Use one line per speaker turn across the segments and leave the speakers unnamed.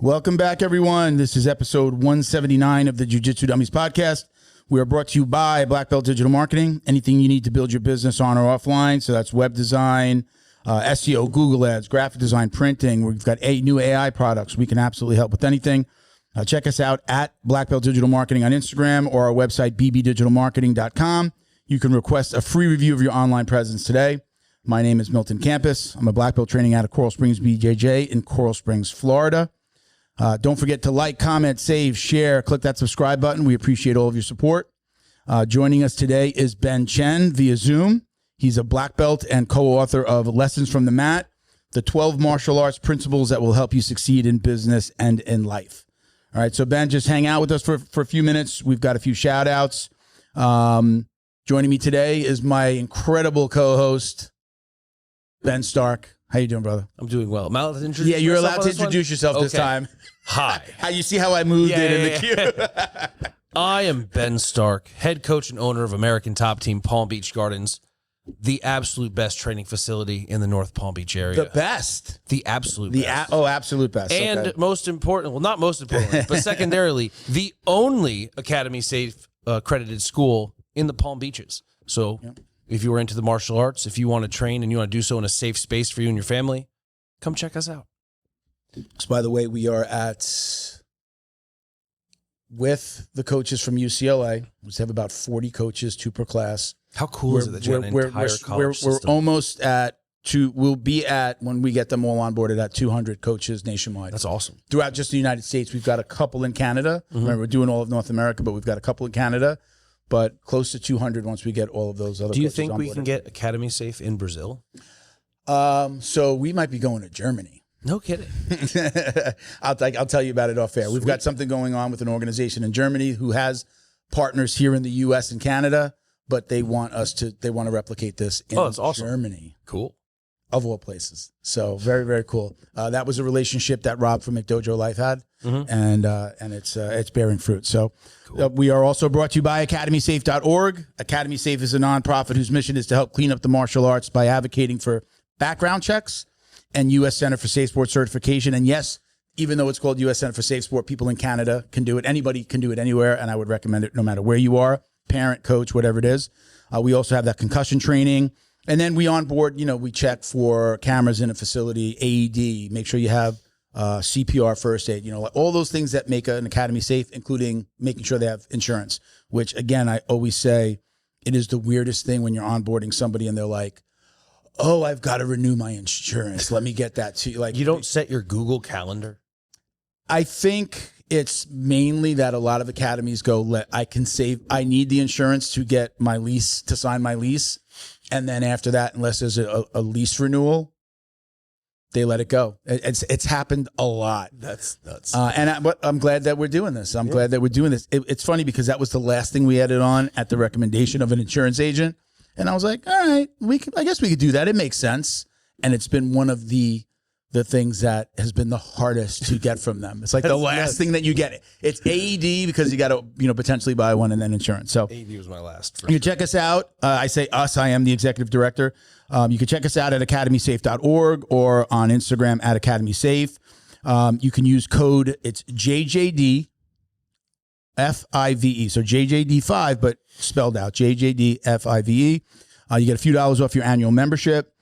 Welcome back, everyone. This is episode 179 of the Jiu-Jitsu Dummies podcast. We are brought to you by Black Belt Digital Marketing. Anything you need to build your business on or offline. So that's web design, SEO, Google ads, graphic design, printing. We've got new AI products. We can absolutely help with anything. Check us out at Black Belt Digital Marketing on Instagram or our website, bbdigitalmarketing.com. You can request a free review of your online presence today. My name is Milton Campus. I'm a Black Belt training out of Coral Springs, BJJ in Coral Springs, Florida. Don't forget to like, comment, save, share, click that subscribe button. We appreciate all of your support. Joining us today is Ben Chen via Zoom. He's a black belt and co-author of Lessons from the Mat, the 12 martial arts principles that will help you succeed in business and in life. All right, so Ben, just hang out with us for a few minutes. We've got a few shout outs. Joining me today is my incredible co-host, Ben Stark. How you doing, brother?
I'm doing well. Am I allowed to introduce
you're allowed to introduce yourself this time.
Hi.
You see how I moved it in the queue?
I am Ben Stark, head coach and owner of American Top Team Palm Beach Gardens, the absolute best training facility in the North Palm Beach area.
The best?
The absolute best.
Absolute best.
And most important, well, not most importantly, but secondarily, the only Academy Safe accredited school in the Palm Beaches. So if you are into the martial arts, if you want to train and you want to do so in a safe space for you and your family, come check us out.
So, by the way, we are with the coaches from UCLA. We have about 40 coaches, 2 per class.
How cool is it that you have an entire college system?
We're almost at we'll be at, when we get them all onboarded, at 200 coaches nationwide.
That's awesome.
Throughout just the United States. We've got a couple in Canada. Remember, we're doing all of North America, but we've got a couple in Canada. But close to 200 once we get all of those other.
Do you think we can get Academy Safe in Brazil?
So we might be going to Germany.
No kidding.
I'll tell you about it off air. We've got something going on with an organization in Germany who has partners here in the U.S. and Canada, but they want to replicate this in Germany.
Cool.
Of all places. So very, very cool. That was a relationship that Rob from McDojo Life had, and it's bearing fruit. So cool. We are also brought to you by AcademySafe.org. Academy Safe is a nonprofit whose mission is to help clean up the martial arts by advocating for background checks and U.S. Center for Safe Sport certification. And yes, even though it's called U.S. Center for Safe Sport, people in Canada can do it. Anybody can do it anywhere, and I would recommend it no matter where you are, parent, coach, whatever it is. We also have that concussion training. And then we onboard, we check for cameras in a facility, AED, make sure you have CPR, first aid, all those things that make an academy safe, including making sure they have insurance, which, again, I always say it is the weirdest thing when you're onboarding somebody and they're like, oh, I've got to renew my insurance. Let me get that to you. Like,
you don't set your Google Calendar?
I think it's mainly that a lot of academies go, I need the insurance to get my lease, to sign my lease. And then after that, unless there's a lease renewal, they let it go. It's happened a lot.
That's nuts.
But I'm glad that we're doing this. Glad that we're doing this. It's funny because that was the last thing we added on at the recommendation of an insurance agent. And I was like, all right, I guess we could do that. It makes sense. And it's been one of the things that has been the hardest to get from them. It's like the last thing that you get. It's AED because you got to, potentially buy one, and then insurance. So
AED was my last.
You can check us out. I say us. I am the executive director. You can check us out at academysafe.org or on Instagram at academysafe. You can use code. It's JJD. FIVE. So JJD5, but spelled out JJD5VE. You get a few dollars off your annual membership.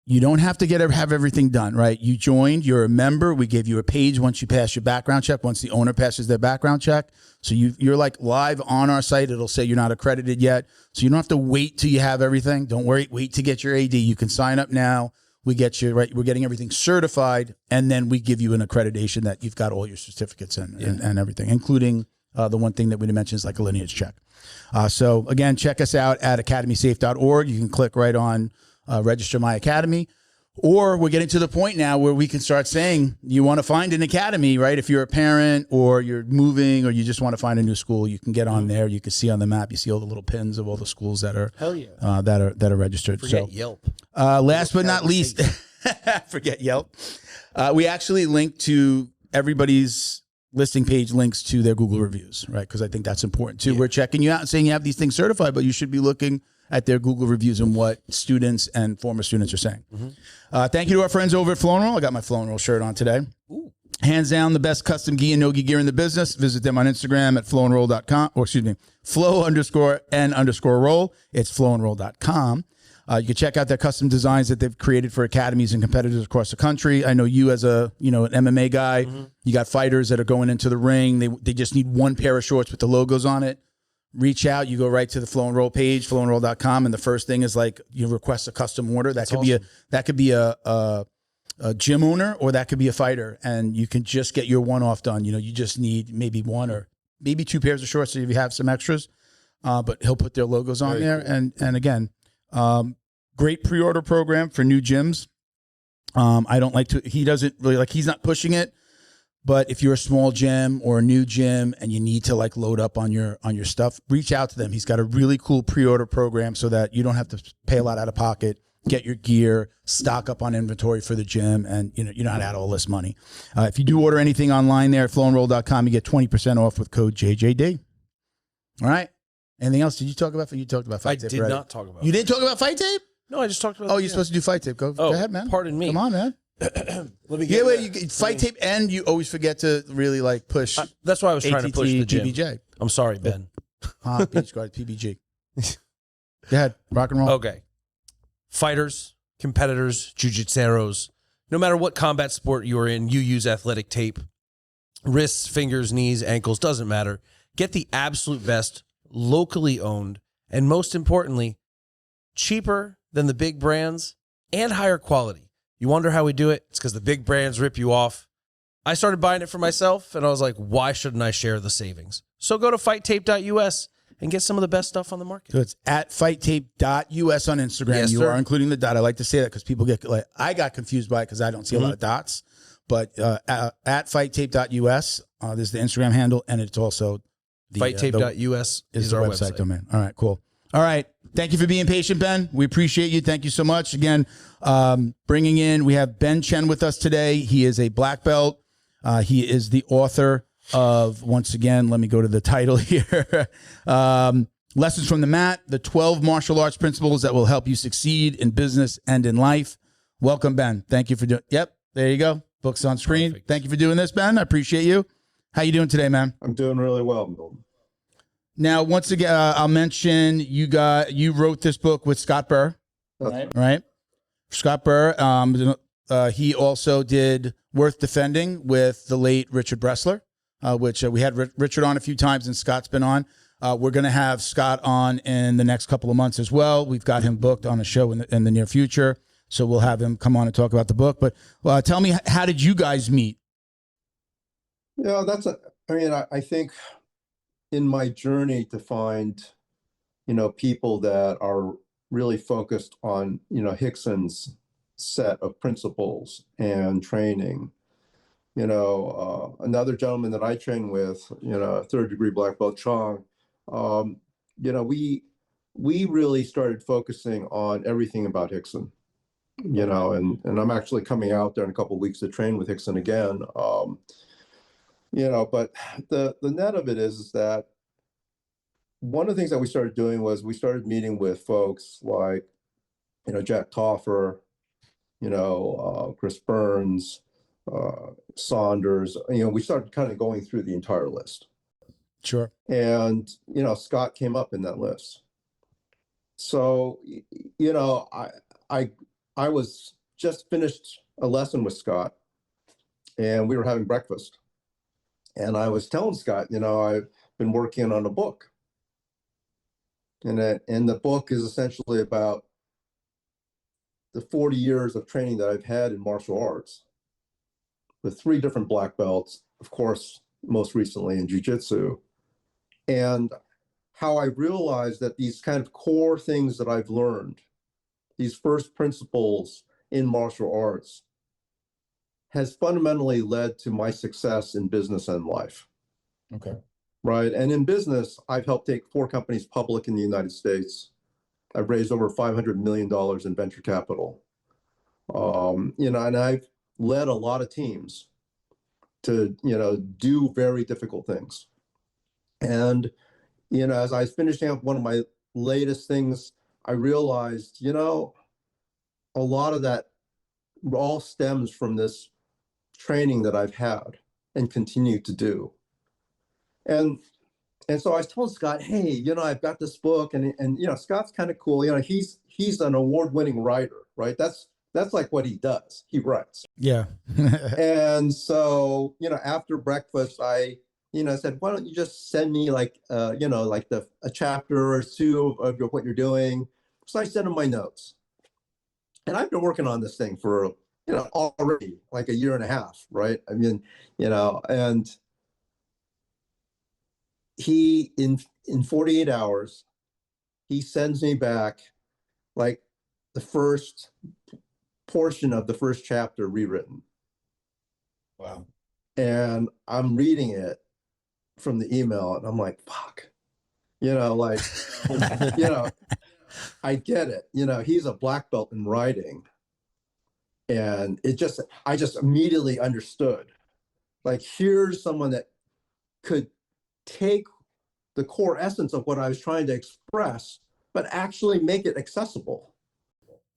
You don't have to have everything done, right? You joined, you're a member. We gave you a page once you pass your background check, once the owner passes their background check. So you're like live on our site. It'll say you're not accredited yet. So you don't have to wait till you have everything. Don't worry, wait to get your AD. You can sign up now. We get you, right? We're getting everything certified, and then we give you an accreditation that you've got all your certificates and everything, including the one thing that we didn't mention is like a lineage check. So again, check us out at academysafe.org. You can click right on register my academy, or we're getting to the point now where we can start saying you want to find an academy, right? If you're a parent or you're moving or you just want to find a new school, you can get on there. You can see on the map, you see all the little pins of all the schools that are that are registered.
Forget Yelp.
Last but not least, forget Yelp. We actually link to everybody's listing page links to their Google reviews, right? Because I think that's important too. Yeah. We're checking you out and saying you have these things certified, but you should be looking at their Google reviews and what students and former students are saying. Thank you to our friends over at Flown Roll. I got my Flown Roll shirt on today.
Ooh.
Hands down, the best custom gi and no-gi gear in the business. Visit them on Instagram at flowandroll.com, or excuse me, flow_n_roll. It's flowandroll.com. You can check out their custom designs that they've created for academies and competitors across the country. I know you as an MMA guy, you got fighters that are going into the ring. They just need one pair of shorts with the logos on it. Reach out. You go right to the Flow and Roll page, flowandroll.com, and the first thing is like you request a custom order. That could be a gym owner, or that could be a fighter, and you can just get your one-off done. You just need maybe one or maybe two pairs of shorts so if you have some extras. But he'll put their logos on there. Cool. And again, great pre-order program for new gyms. He doesn't really he's not pushing it, but if you're a small gym or a new gym and you need to load up on your stuff, reach out to them. He's got a really cool pre-order program so that you don't have to pay a lot out of pocket. Get your gear, stock up on inventory for the gym, and you know how to add all this money. If you do order anything online there at flowandroll.com, you get 20% off with code JJD. All right. Anything else? Did you talk about? You talked about fight tape.
I did not talk about.
You didn't talk about fight tape?
No, I just talked about.
Oh, you're supposed to do fight tape. Go ahead, man.
Pardon me.
Come on, man.
Let me get
fight tape, and you always forget to really push.
That's why I was trying to push the gym.
PBJ.
I'm sorry, Ben.
Beach guard, PBG. Go ahead, rock and roll.
Okay. Fighters, competitors, jiu-jitseros, no matter what combat sport you're in, you use athletic tape. Wrists, fingers, knees, ankles, doesn't matter. Get the absolute best, locally owned, and most importantly, cheaper than the big brands and higher quality. You wonder how we do it? It's because the big brands rip you off. I started buying it for myself, and I was like, why shouldn't I share the savings? So go to fighttape.us and get some of the best stuff on the market.
So it's at fighttape.us on Instagram.
Yes,
you
sir.
are including the dot. I like to say that because people get I got confused by it because I don't see a lot of dots. But at fighttape.us, there's the Instagram handle, and it's also the
fighttape.us
is our website domain. All right, cool. All right. Thank you for being patient, Ben. We appreciate you. Thank you so much. Again, bringing in, we have Ben Chen with us today. He is a black belt. He is the author of, once again, let me go to the title here. Lessons from the Mat, the 12 martial arts principles that will help you succeed in business and in life. Welcome, Ben. Thank you for doing, yep, there you go. Books on screen.
Perfect.
Thank you for doing this, Ben. I appreciate you. How you doing today, man?
I'm doing really well, Milton.
Now, once again, I'll mention you wrote this book with Scott Burr, right? Scott Burr. He also did Worth Defending with the late Richard Bressler, which we had Richard on a few times, and Scott's been on. We're going to have Scott on in the next couple of months as well. We've got him booked on a show in the near future, so we'll have him come on and talk about the book. But tell me, how did you guys meet?
Yeah, I think in my journey to find, people that are really focused on, Rickson's set of principles and training. Another gentleman that I train with, third degree black belt Chong, we really started focusing on everything about Rickson, and I'm actually coming out there in a couple of weeks to train with Rickson again. But the net of it is that one of the things that we started doing was we started meeting with folks like, Jack Toffer, Chris Burns, Saunders. We started kind of going through the entire list.
Sure.
And, Scott came up in that list. So, I was just finished a lesson with Scott, and we were having breakfast. And I was telling Scott, I've been working on a book. And the book is essentially about the 40 years of training that I've had in martial arts with 3 different black belts, of course, most recently in jiu-jitsu. And how I realized that these kind of core things that I've learned, these first principles in martial arts, has fundamentally led to my success in business and life.
Okay.
Right. And in business, I've helped take 4 companies public in the United States. I've raised over $500 million in venture capital. And I've led a lot of teams to, do very difficult things. And, as I was finishing up one of my latest things, I realized, a lot of that all stems from this training that I've had and continue to do. And so I told Scott, hey, you know, I've got this book, and you know, Scott's kind of cool. You know, he's an award-winning writer, right? That's like what he does. He writes.
Yeah.
And so, you know, after breakfast, I, you know, said, why don't you just send me like, you know, like a chapter or two of what you're doing. So I sent him my notes. And I've been working on this thing for, you know, already like a year and a half, right? I mean, you know, and he, in 48 hours, he sends me back like the first portion of the first chapter rewritten.
Wow.
And I'm reading it from the email, and I'm like, fuck, you know, like, you know, I get it. You know, he's a black belt in writing. And I just immediately understood, like, here's someone that could take the core essence of what I was trying to express, but actually make it accessible.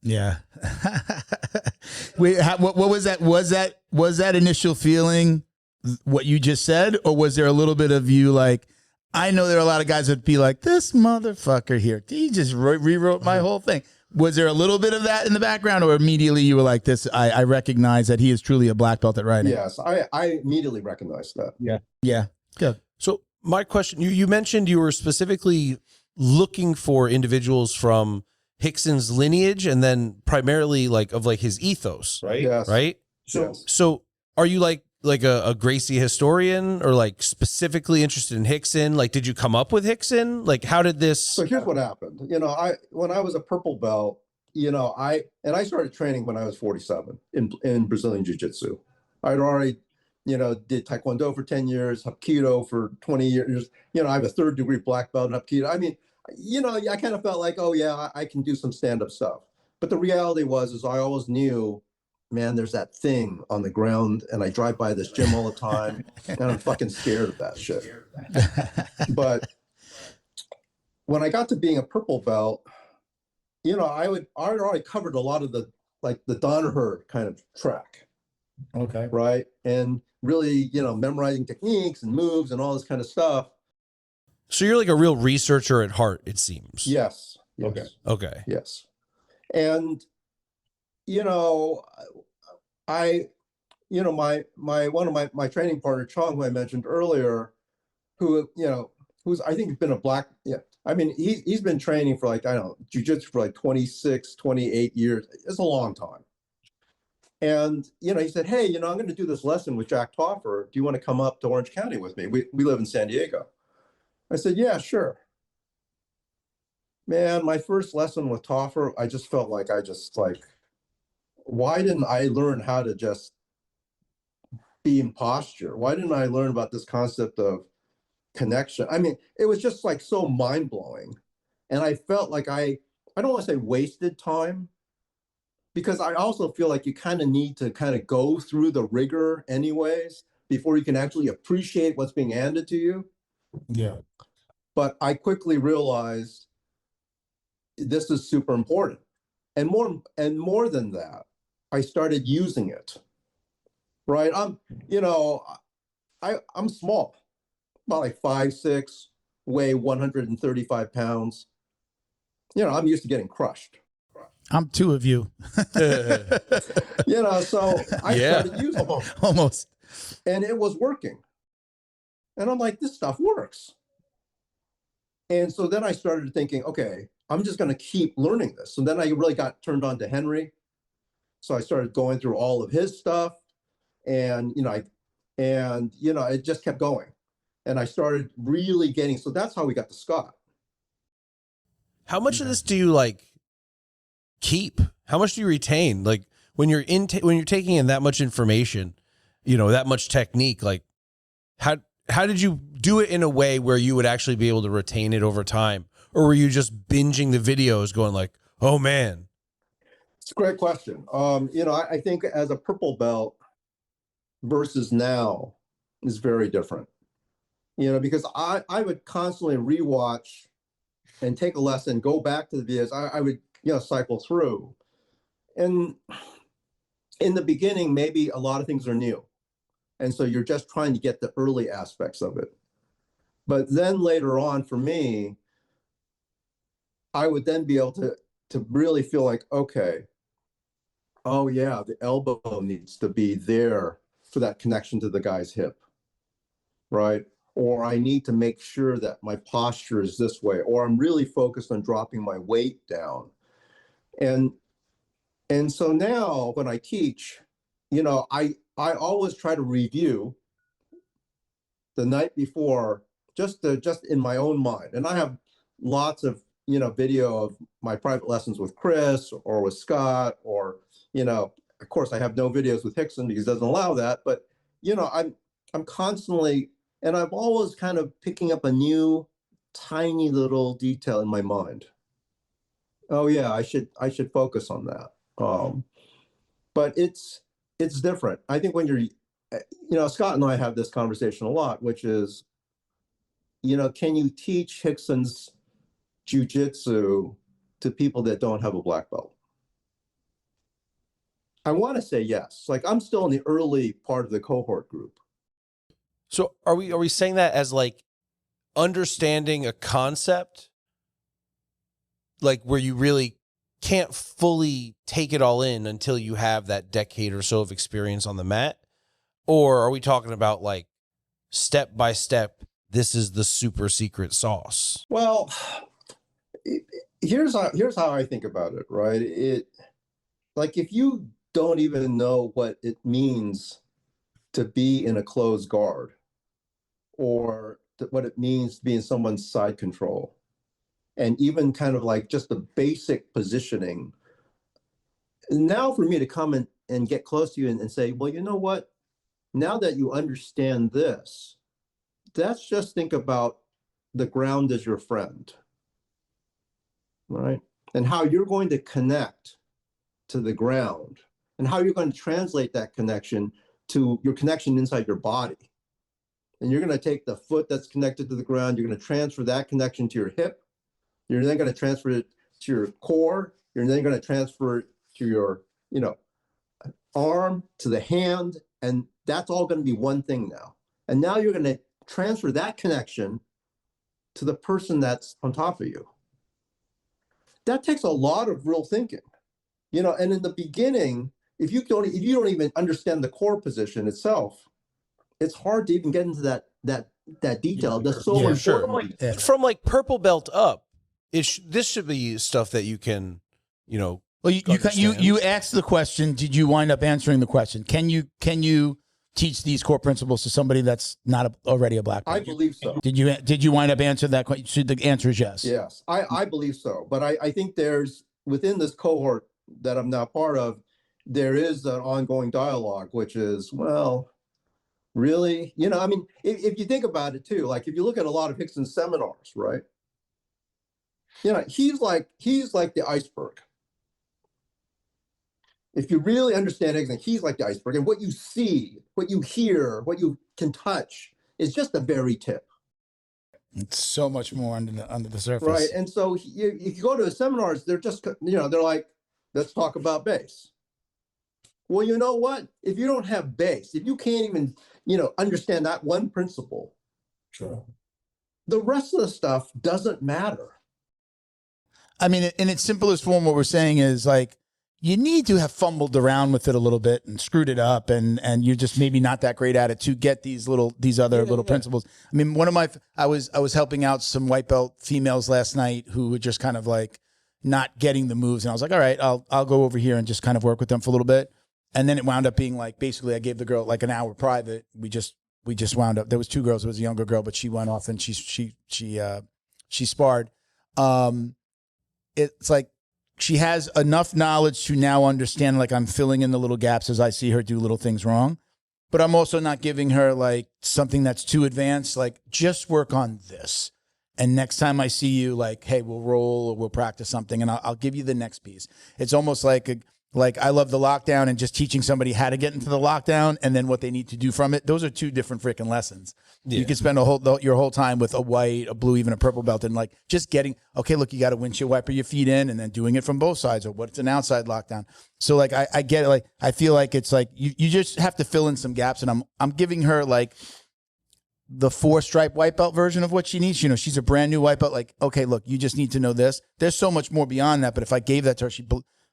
Yeah. Wait, what was that? Was that initial feeling what you just said, or was there a little bit of you like, I know there are a lot of guys that'd be like, this motherfucker here, he just rewrote my whole thing. Was there a little bit of that in the background, or immediately you were like, this, I recognize that he is truly a black belt at writing?
Yes, I immediately recognized that.
Yeah. Yeah. Good.
So my question, you mentioned you were specifically looking for individuals from Rickson's lineage, and then primarily like his ethos,
Right.
Yes.
right?
Yes.
So are you like a Gracie historian, or like specifically interested in Rickson? Like, did you come up with Rickson? Like, how did this?
So here's what happened. You know, when I was a purple belt, you know, I started training when I was 47 in Brazilian Jiu-Jitsu. I'd already, you know, did Taekwondo for 10 years, Hapkido for 20 years. You know, I have a 3rd degree black belt in Hapkido. I mean, you know, I kind of felt like, oh yeah, I can do some stand-up stuff. But the reality is I always knew, man, there's that thing on the ground, and I drive by this gym all the time, and I'm fucking scared of that shit. But when I got to being a purple belt, you know, I already covered a lot of the Danaher kind of track.
Okay.
Right. And really, you know, memorizing techniques and moves and all this kind of stuff.
So you're like a real researcher at heart, it seems.
Yes.
Okay.
Okay.
Yes. And, you know, one of my training partner, Chong, who I mentioned earlier, who, you know, who's, I think, been a black, yeah. I mean, he's been training for like, I don't know, jiu-jitsu for like 26, 28 years. It's a long time. And, you know, he said, hey, you know, I'm going to do this lesson with Jack Toffer. Do you want to come up to Orange County with me? We live in San Diego. I said, yeah, sure. Man, my first lesson with Toffer, I just felt like why didn't I learn how to just be in posture? Why didn't I learn about this concept of connection? I mean, it was just like so mind-blowing. And I felt like I don't want to say wasted time, because I also feel like you kind of need to kind of go through the rigor anyways before you can actually appreciate what's being handed to you.
Yeah.
But I quickly realized this is super important. And more than that, I started using it. Right? I'm small, about like 5'6", weigh 135 pounds. You know, I'm used to getting crushed.
I'm 2 of you.
You know, so I started using it.
Almost.
And it was working. And I'm like, this stuff works. And so then I started thinking, okay, I'm just going to keep learning this. So then I really got turned on to Henry. So I started going through all of his stuff, and, you know, it just kept going. And I started really getting, so that's how we got to Scott.
How much of this do you like keep? How much do you retain? Like when you're taking in that much information, you know, that much technique, like how did you do it in a way where you would actually be able to retain it over time? Or were you just binging the videos going like, oh man?
It's a great question. You know, I think as a purple belt versus now is very different. You know, because I would constantly rewatch and take a lesson, go back to the videos. I would, you know, cycle through. And in the beginning, maybe a lot of things are new. And so you're just trying to get the early aspects of it. But then later on for me, I would then be able to really feel like, okay, oh yeah, the elbow needs to be there for that connection to the guy's hip, right? Or I need to make sure that my posture is this way, or I'm really focused on dropping my weight down. And so now when I teach, you know, I always try to review the night before, just in my own mind. And I have lots of, you know, video of my private lessons with Chris or with Scott, or, you know, of course I have no videos with Rickson because he doesn't allow that. But, you know, I'm constantly, and I'm always kind of picking up a new tiny little detail in my mind. Oh yeah, I should focus on that. But it's different. I think when you're, you know, Scott and I have this conversation a lot, which is, you know, can you teach Rickson's jiu-jitsu to people that don't have a black belt? I want to say yes. Like, I'm still in the early part of the cohort group.
So are we saying that as like understanding a concept, like where you really can't fully take it all in until you have that decade or so of experience on the mat? Or are we talking about like step by step, this is the super secret sauce?
Well, here's how I think about it, right? It, like, if you don't even know what it means to be in a closed guard, or what it means to be in someone's side control, and even kind of like just the basic positioning, now for me to come and get close to you and say, well, you know what? Now that you understand this, let's just think about the ground as your friend, right? And how you're going to connect to the ground, and how you're going to translate that connection to your connection inside your body. And you're going to take the foot that's connected to the ground, you're going to transfer that connection to your hip. You're then going to transfer it to your core. You're then going to transfer it to your, you know, arm, to the hand. And that's all going to be one thing now. And now you're going to transfer that connection to the person that's on top of you. That takes a lot of real thinking, you know. And in the beginning, if you don't even understand the core position itself, it's hard to even get into that detail. That's so important.
Sure. Yeah. From like purple belt up, this should be stuff that you can, you know.
Well, you asked the question. Did you wind up answering the question? Can you teach these core principles to somebody that's not already a black belt?
I believe so.
Did you wind up answering that question? The answer is yes.
Yes, I believe so. But I think there's, within this cohort that I'm now part of, there is an ongoing dialogue, which is, well, really, you know, I mean, if you think about it too, like if you look at a lot of Rickson's seminars, right? You know, he's like the iceberg. If you really understand Rickson, he's like the iceberg, and what you see, what you hear, what you can touch is just the very tip.
It's so much more under the surface,
right? And so if you go to his seminars, they're just, you know, they're like, let's talk about base. Well, you know what? If you don't have base, if you can't even, you know, understand that one principle, sure, the rest of the stuff doesn't matter.
I mean, in its simplest form, what we're saying is like, you need to have fumbled around with it a little bit and screwed it up, and you're just maybe not that great at it to get these other little principles. I mean, I was helping out some white belt females last night who were just kind of like not getting the moves, and I was like, all right, I'll go over here and just kind of work with them for a little bit. And then it wound up being like, basically I gave the girl like an hour private. We just wound up, there was two girls. It was a younger girl, but she went off and she sparred. It's like, she has enough knowledge to now understand, like, I'm filling in the little gaps as I see her do little things wrong. But I'm also not giving her like something that's too advanced. Like, just work on this. And next time I see you, like, hey, we'll roll or we'll practice something and I'll give you the next piece. It's almost like Like, I love the lockdown and just teaching somebody how to get into the lockdown and then what they need to do from it. Those are two different freaking lessons. Yeah. You can spend your whole time with a white, a blue, even a purple belt, and like just getting, okay, look, you got to windshield wiper your feet in, and then doing it from both sides, or what's an outside lockdown. So like, I get it. Like, I feel like it's like you just have to fill in some gaps, and I'm giving her like the 4-stripe white belt version of what she needs. You know, she's a brand new white belt. Like, okay, look, you just need to know this. There's so much more beyond that. But if I gave that to her,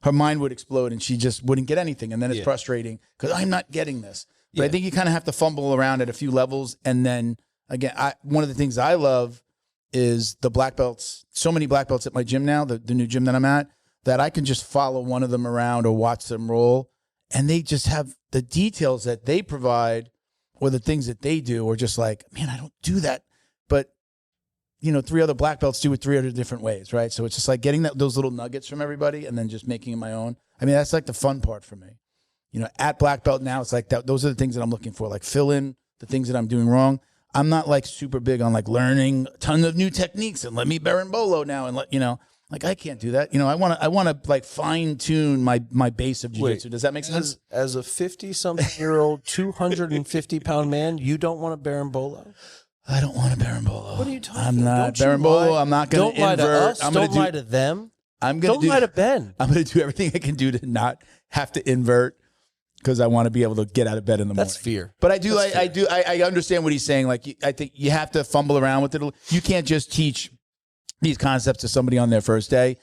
her mind would explode and she just wouldn't get anything. And then it's frustrating because I'm not getting this. But I think you kind of have to fumble around at a few levels. And then again, one of the things I love is the black belts. So many black belts at my gym now, the new gym that I'm at, that I can just follow one of them around or watch them roll. And they just have the details that they provide or the things that they do, or just like, man, I don't do that. But, you know, 3 other black belts do it 3 other different ways, right? So it's just like getting those little nuggets from everybody and then just making it my own. I mean, that's like the fun part for me. You know, at black belt now, it's like those are the things that I'm looking for, like fill in the things that I'm doing wrong. I'm not like super big on like learning a ton of new techniques and let me berimbolo now and you know, like I can't do that. You know, I want to like fine tune my base of jiu-jitsu. Does that make sense?
As a 50-something-year-old, 250-pound man, you don't want a berimbolo?
I don't want a berimbolo.
What are you talking?
I'm not berimbolo. I'm not going to invert.
Don't lie to us. Don't lie to them. Don't lie to Ben.
I'm going to do everything I can do to not have to invert because I want to be able to get out of bed in the morning.
That's fear.
But I understand what he's saying. Like, I think you have to fumble around with it. You can't just teach these concepts to somebody on their first day.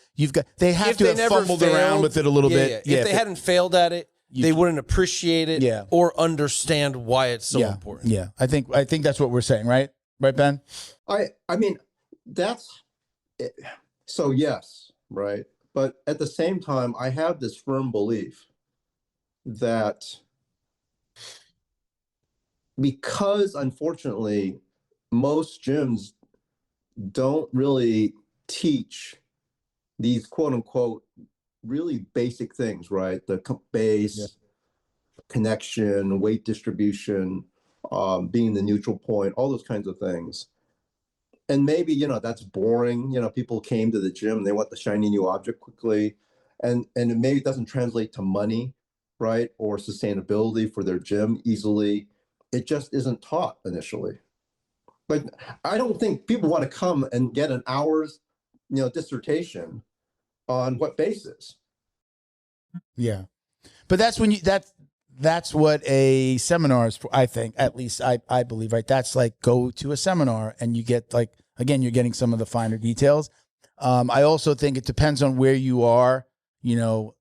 They have to have fumbled around with it a little bit.
Yeah. If they hadn't failed at it, they wouldn't appreciate it or understand why it's so important.
Yeah, I think that's what we're saying, right? Right, Ben?
I mean, that's it. So yes, right. But at the same time, I have this firm belief that because unfortunately most gyms don't really teach these quote unquote really basic things, right? The base, connection, weight distribution, being the neutral point, all those kinds of things. And maybe, you know, that's boring. You know, people came to the gym, they want the shiny new object quickly. And it maybe doesn't translate to money, right? Or sustainability for their gym easily. It just isn't taught initially. Like, I don't think people want to come and get an hour's, you know, dissertation on what basis.
Yeah. But that's when that's what a seminar is for, I think. At least I believe, right? That's like go to a seminar and you get like, again, you're getting some of the finer details. I also think it depends on where you are, you know,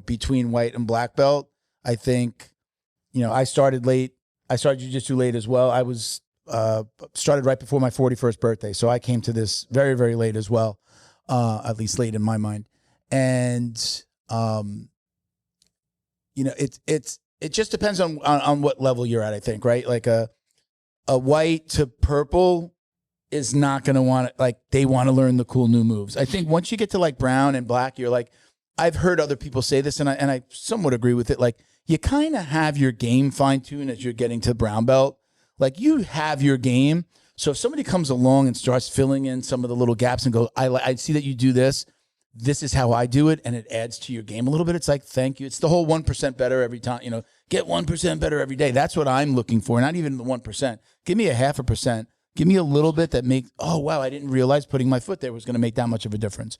between white and black belt. I think, you know, I started late. I started jiu-jitsu late as well. I was started right before my 41st birthday. So I came to this very, very late as well, at least late in my mind. And, you know, it just depends on what level you're at, I think, right? Like a white to purple is not going to want to, like, they want to learn the cool new moves. I think once you get to like brown and black, you're like, I've heard other people say this and I somewhat agree with it. Like, you kind of have your game fine-tuned as you're getting to brown belt. Like, you have your game. So if somebody comes along and starts filling in some of the little gaps and go, I see that you do this. This is how I do it. And it adds to your game a little bit. It's like, thank you. It's the whole 1% better every time, you know, get 1% better every day. That's what I'm looking for. Not even the 1%. Give me a 0.5%. Give me a little bit that makes, oh, wow, I didn't realize putting my foot there was going to make that much of a difference.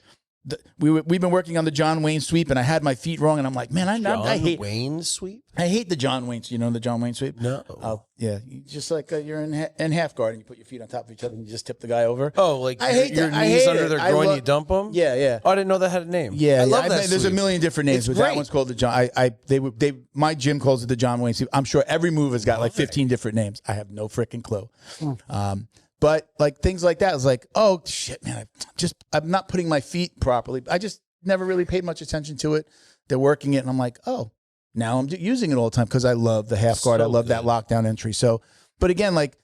We've been working on the John Wayne sweep, and I had my feet wrong, and I'm like, man, I hate
Wayne sweep.
I hate the John Wayne. You know the John Wayne sweep?
No.
Oh, yeah. Just like you're in half guard, and you put your feet on top of each other, and you just tip the guy over.
Oh, like
I hate
your
that. I
knees
hate
under
it.
their groin, you dump them.
Yeah, yeah.
Oh, I didn't know that had a name.
Yeah,
I love that.
There's
sweep.
a million different names, but that one's called the John. My gym calls it the John Wayne sweep. I'm sure every move has got like 15 different names. I have no freaking clue. But like things like that is like, oh shit, man, I'm not putting my feet properly. I just never really paid much attention to it. They're working it, and I'm like, oh, now I'm using it all the time because I love the half guard. I love that lockdown entry. So, but again, like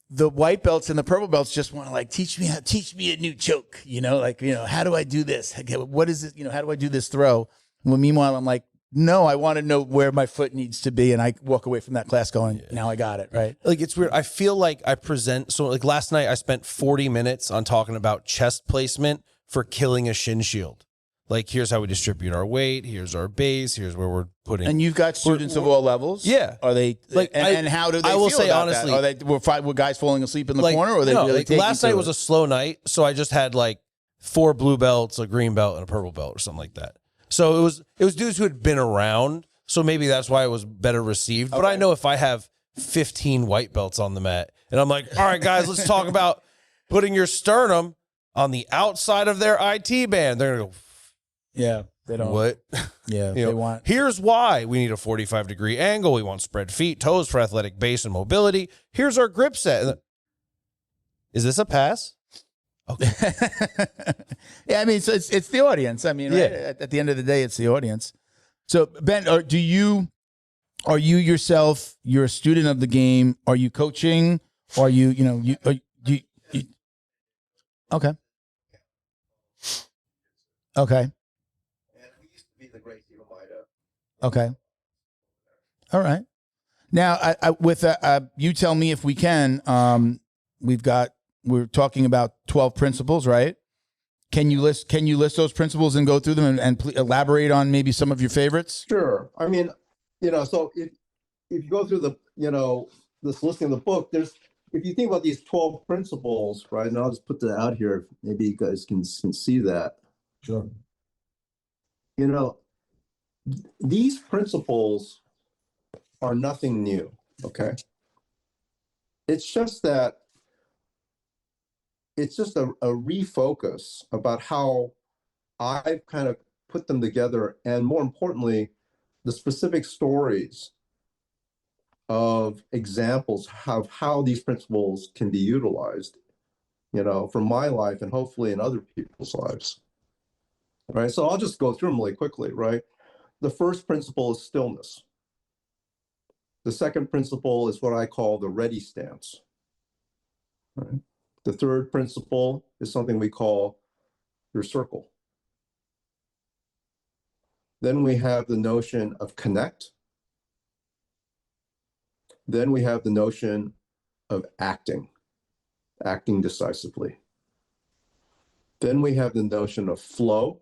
the white belts and the purple belts just want to like teach me a new choke. You know, like, you know, how do I do this? What is it? You know, how do I do this throw? Well, meanwhile, I'm like, no, I want to know where my foot needs to be. And I walk away from that class going, now I got it, right?
Like, it's weird. I feel like I present, so like last night I spent 40 minutes on talking about chest placement for killing a shin shield. Like, here's how we distribute our weight. Here's our base. Here's where we're putting.
And you've got students of all levels.
Yeah.
Are they
like?
And how do they?
I will
feel
say
about
honestly,
that? Were guys falling asleep in the corner, or are they
no,
really taking
last
to
night
it?
was a slow night, so I just had like 4 blue belts, a green belt, and a purple belt, or something like that. So it was dudes who had been around, so maybe that's why it was better received. But I know if I have 15 white belts on the mat, and I'm like, all right, guys, let's talk about putting your sternum on the outside of their IT band. They're gonna go,
yeah, they don't.
What?
Yeah,
they
want.
Here's why we need a 45-degree angle. We want spread feet, toes for athletic base and mobility. Here's our grip set. Is this a pass? Okay.
Yeah, I mean, so it's the audience. I mean, right? At the end of the day, it's the audience. So, Ben, are you yourself? You're a student of the game. Are you coaching? Are you? Okay. Okay.
And we used to be the Gracie Lomita.
Okay. All right. Now, you tell me if we can. We're talking about 12 principles, right? Can you list those principles and go through them and elaborate on maybe some of your favorites?
Sure. I mean, so if you go through this listing of the book, if you think about these 12 principles, right? And I'll just put that out here. Maybe you guys can see that.
Sure.
These principles are nothing new. Okay. It's just that it's just a refocus about how I've kind of put them together, and more importantly, the specific stories of examples of how these principles can be utilized, from my life and hopefully in other people's lives. Right. So I'll just go through them really quickly. Right. The first principle is stillness. The second principle is what I call the ready stance. Right. The third principle is something we call your circle. Then we have the notion of connect. Then we have the notion of acting decisively. Then we have the notion of flow.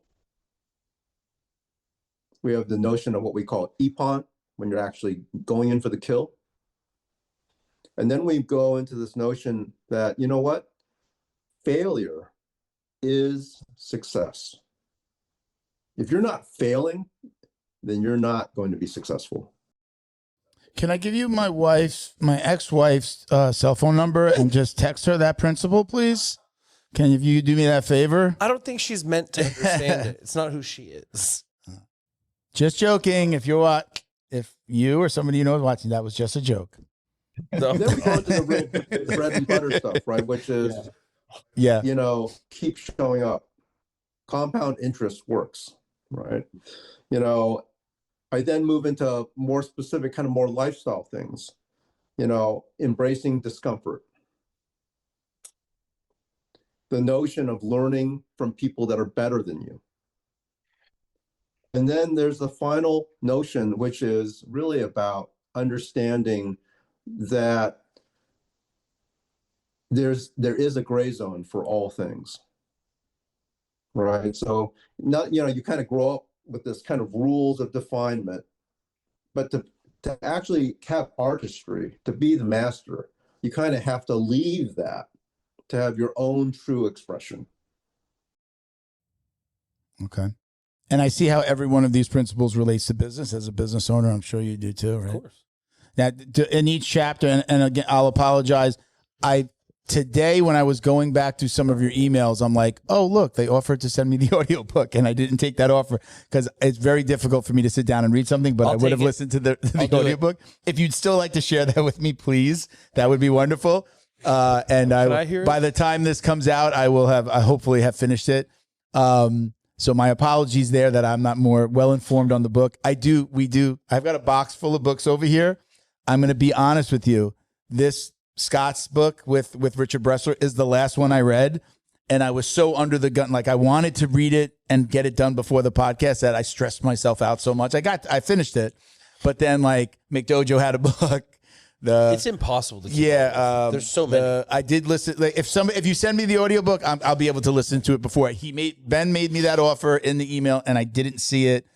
We have the notion of what we call epon, when you're actually going in for the kill. And then we go into this notion that, failure is success. If you're not failing, then you're not going to be successful.
Can I give you my ex-wife's cell phone number and just text her that principle, please? Can you do me that favor?
I don't think she's meant to understand it. It's not who she is.
Just joking. If you or somebody you know is watching, that was just a joke.
So. Then we go into the real bread and butter stuff, right? Which is, keep showing up. Compound interest works, right? I then move into more specific, kind of more lifestyle things, embracing discomfort. The notion of learning from people that are better than you. And then there's the final notion, which is really about understanding that there is a gray zone for all things, right? So you kind of grow up with this kind of rules of definement, but to actually have artistry, to be the master, you kind of have to leave that to have your own true expression.
Okay. And I see how every one of these principles relates to business. As a business owner, I'm sure you do too, right? Of course. Now, in each chapter, and again, I'll apologize. Today, when I was going back through some of your emails, I'm like, oh, look, they offered to send me the audiobook, and I didn't take that offer because it's very difficult for me to sit down and read something, but I would have listened to the audiobook. If you'd still like to share that with me, please, that would be wonderful. And by the time this comes out, I hopefully have finished it. So my apologies there that I'm not more well-informed on the book. I've got a box full of books over here. I'm going to be honest with you. This Scott's book with Richard Bressler is the last one I read. And I was so under the gun. Like I wanted to read it and get it done before the podcast that I stressed myself out so much. I finished it, but then like McDojo had a book.
It's impossible to keep up with. There's so many.
I did listen. Like if you send me the audiobook, I'll be able to listen to it before. Ben made me that offer in the email, and I didn't see it.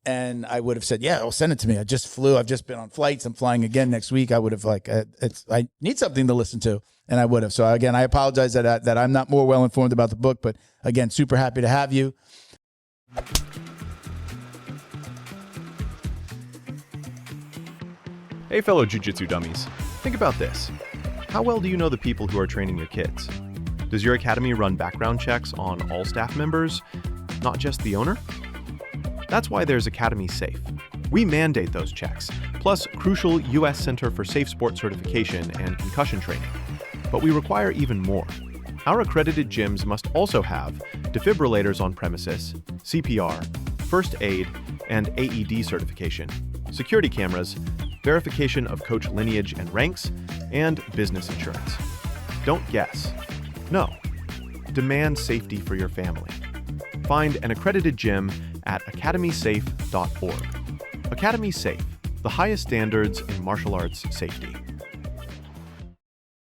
And I would have said, yeah, send it to me. I just flew. I've just been on flights. I'm flying again next week. I would have I need something to listen to, and I would have. So again, I apologize that I'm not more well informed about the book, but again, super happy to have you.
Hey, fellow Jiu-Jitsu dummies. Think about this. How well do you know the people who are training your kids? Does your academy run background checks on all staff members, not just the owner? That's why there's Academy Safe. We mandate those checks, plus crucial U.S. Center for Safe Sport certification and concussion training. But we require even more. Our accredited gyms must also have defibrillators on premises, CPR, first aid, and AED certification, security cameras, verification of coach lineage and ranks, and business insurance. Don't guess. No. Demand safety for your family. Find an accredited gym at academysafe.org. Academy Safe, the highest standards in martial arts safety.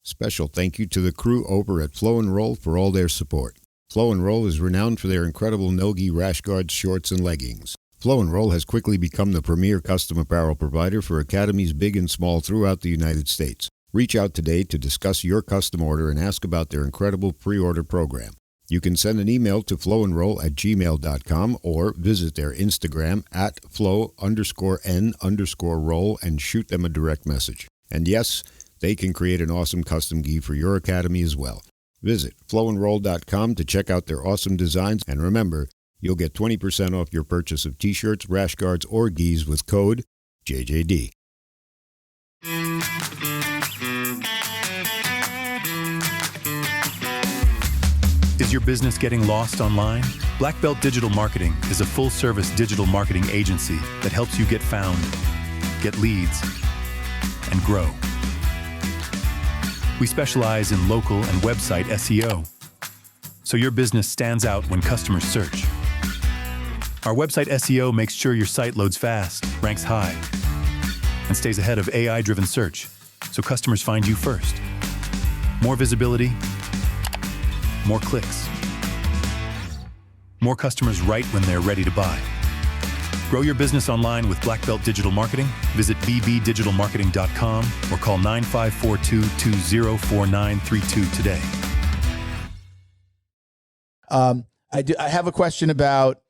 Special thank you to the crew over at Flow and Roll for all their support. Flow and Roll is renowned for their incredible no-gi rash guards, shorts, and leggings. Flow and Roll has quickly become the premier custom apparel provider for academies big and small throughout the United States. Reach out today to discuss your custom order and ask about their incredible pre-order program. You can send an email to flowandroll@gmail.com or visit their Instagram at flow_n_roll and shoot them a direct message. And yes, they can create an awesome custom gi for your academy as well. Visit flowandroll.com to check out their awesome designs, and remember, you'll get 20% off your purchase of t-shirts, rash guards, or gis with code JJD.
Is your business getting lost online? Black Belt Digital Marketing is a full-service digital marketing agency that helps you get found, get leads, and grow. We specialize in local and website SEO, so your business stands out when customers search. Our website SEO makes sure your site loads fast, ranks high, and stays ahead of AI-driven search, so customers find you first. More visibility, more clicks. More customers right when they're ready to buy. Grow your business online with Black Belt Digital Marketing. Visit bbdigitalmarketing.com or call 9542-204932 today.
I have a question about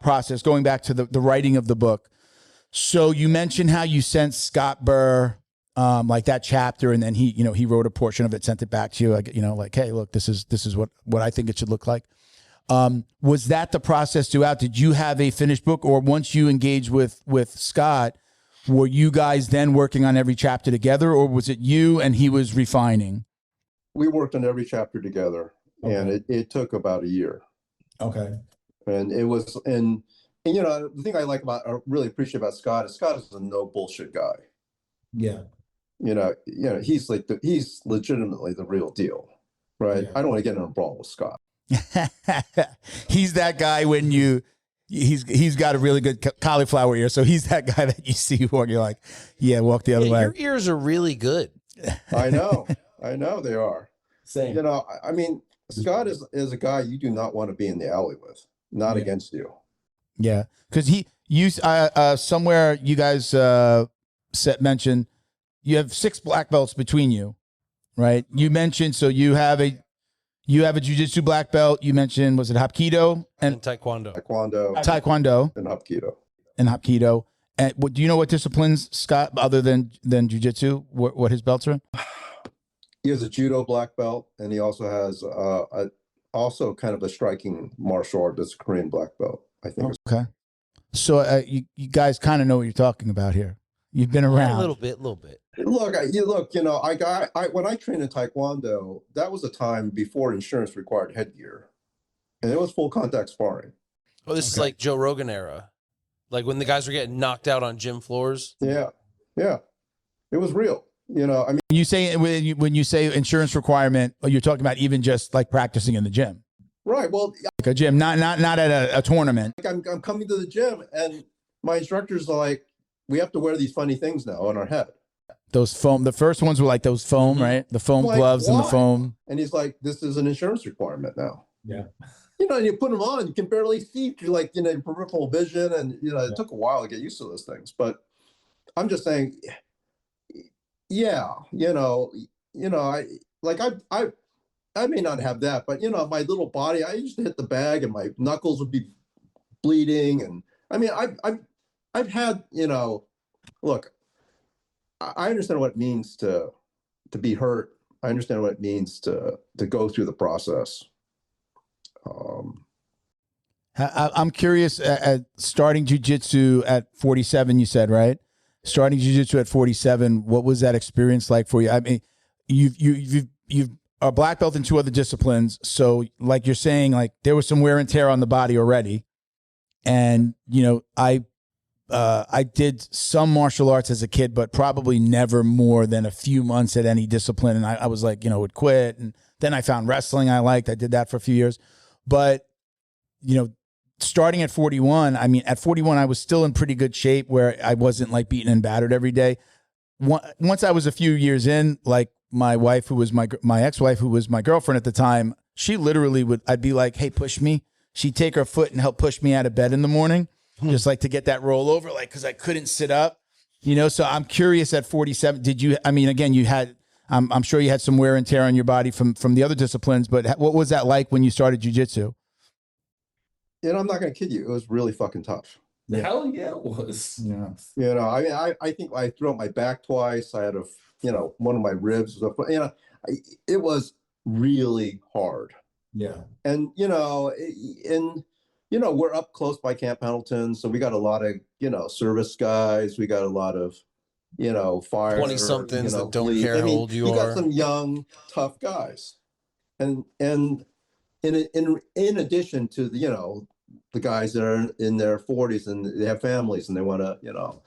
process, going back to the writing of the book. So you mentioned how you sent Scott Burr like that chapter, and then he wrote a portion of it, sent it back to you, like, hey, look, this is what I think it should look like. Was that the process throughout? Did you have a finished book, or once you engaged with Scott, were you guys then working on every chapter together, or was it you and he was refining?
We worked on every chapter together, okay. And it took about a year. Okay. And it was, and the thing I really appreciate about Scott is a no bullshit guy. Yeah. He's legitimately the real deal, right? Yeah. I don't want to get in a brawl with Scott.
He's that guy when he's got a really good cauliflower ear. So he's that guy that you see walk, you're like, yeah, walk the other way.
Your ears are really good.
I know they are. Same. Scott is a guy you do not want to be in the alley with, not against you.
Yeah. Cause somewhere you guys, mentioned you have 6 black belts between you, right? You mentioned, so you have a jiu-jitsu black belt. You mentioned, was it Hapkido?
And Taekwondo.
And Hapkido.
And do you know what disciplines, Scott, other than jiu-jitsu, what his belts are in?
He has a judo black belt, and he also has also kind of a striking martial art that's a Korean black belt, I think.
Okay. So you guys kind of know what you're talking about here. You've been around.
A little bit.
Look, when I trained in Taekwondo, that was a time before insurance required headgear, and it was full contact sparring.
Oh, this is like Joe Rogan era, like when the guys were getting knocked out on gym floors.
Yeah, it was real.
You say when you say insurance requirement, you're talking about even just like practicing in the gym,
right? Well,
like a gym, not at a tournament.
I'm coming to the gym, and my instructors are like, we have to wear these funny things now on our head.
Those foam. The first ones were like those foam, right? The foam
Like,
gloves and the
why?
foam.
And he's like, this is an insurance requirement now.
Yeah.
You know, and you put them on, you can barely see. You're like, you know, peripheral vision, and you know, it took a while to get used to those things. But I'm just saying, yeah, you know, I may not have that, but you know, my little body, I used to hit the bag, and my knuckles would be bleeding, and I mean, I've had, you know, look, I understand what it means to be hurt. I understand what it means to go through the process.
I'm curious, at starting jiu-jitsu at 47, you said, right? Starting jiu-jitsu at 47, what was that experience like for you? I mean, you've a black belt in 2 other disciplines. So like you're saying, like there was some wear and tear on the body already. And, you know, I did some martial arts as a kid, but probably never more than a few months at any discipline. And I was like, you know, would quit. And then I found wrestling I liked. I did that for a few years. But, you know, starting at 41, I mean, at 41, I was still in pretty good shape where I wasn't like beaten and battered every day. Once I was a few years in, like my wife, who was my ex-wife, who was my girlfriend at the time, she literally I'd be like, hey, push me. She'd take her foot and help push me out of bed in the morning, just like to get that rollover, like, because I couldn't sit up, you know? So I'm curious, at 47, did you, I mean, again, you had, I'm sure you had some wear and tear on your body from the other disciplines, but what was that like when you started jiu-jitsu?
You know, I'm not going to kid you. It was really fucking tough.
Yeah. Hell yeah, it was.
Yeah.
You know, I mean, I think I threw out my back twice. I had you know, one of my ribs was you know, it was really hard.
Yeah.
And, you know, we're up close by Camp Pendleton. So we got a lot of, you know, service guys. We got a lot of, you know, fire
20-somethings that don't
police.
care how old you are.
You got some young, tough guys. And in addition to the, you know, the guys that are in their 40s and they have families and they want to, you know,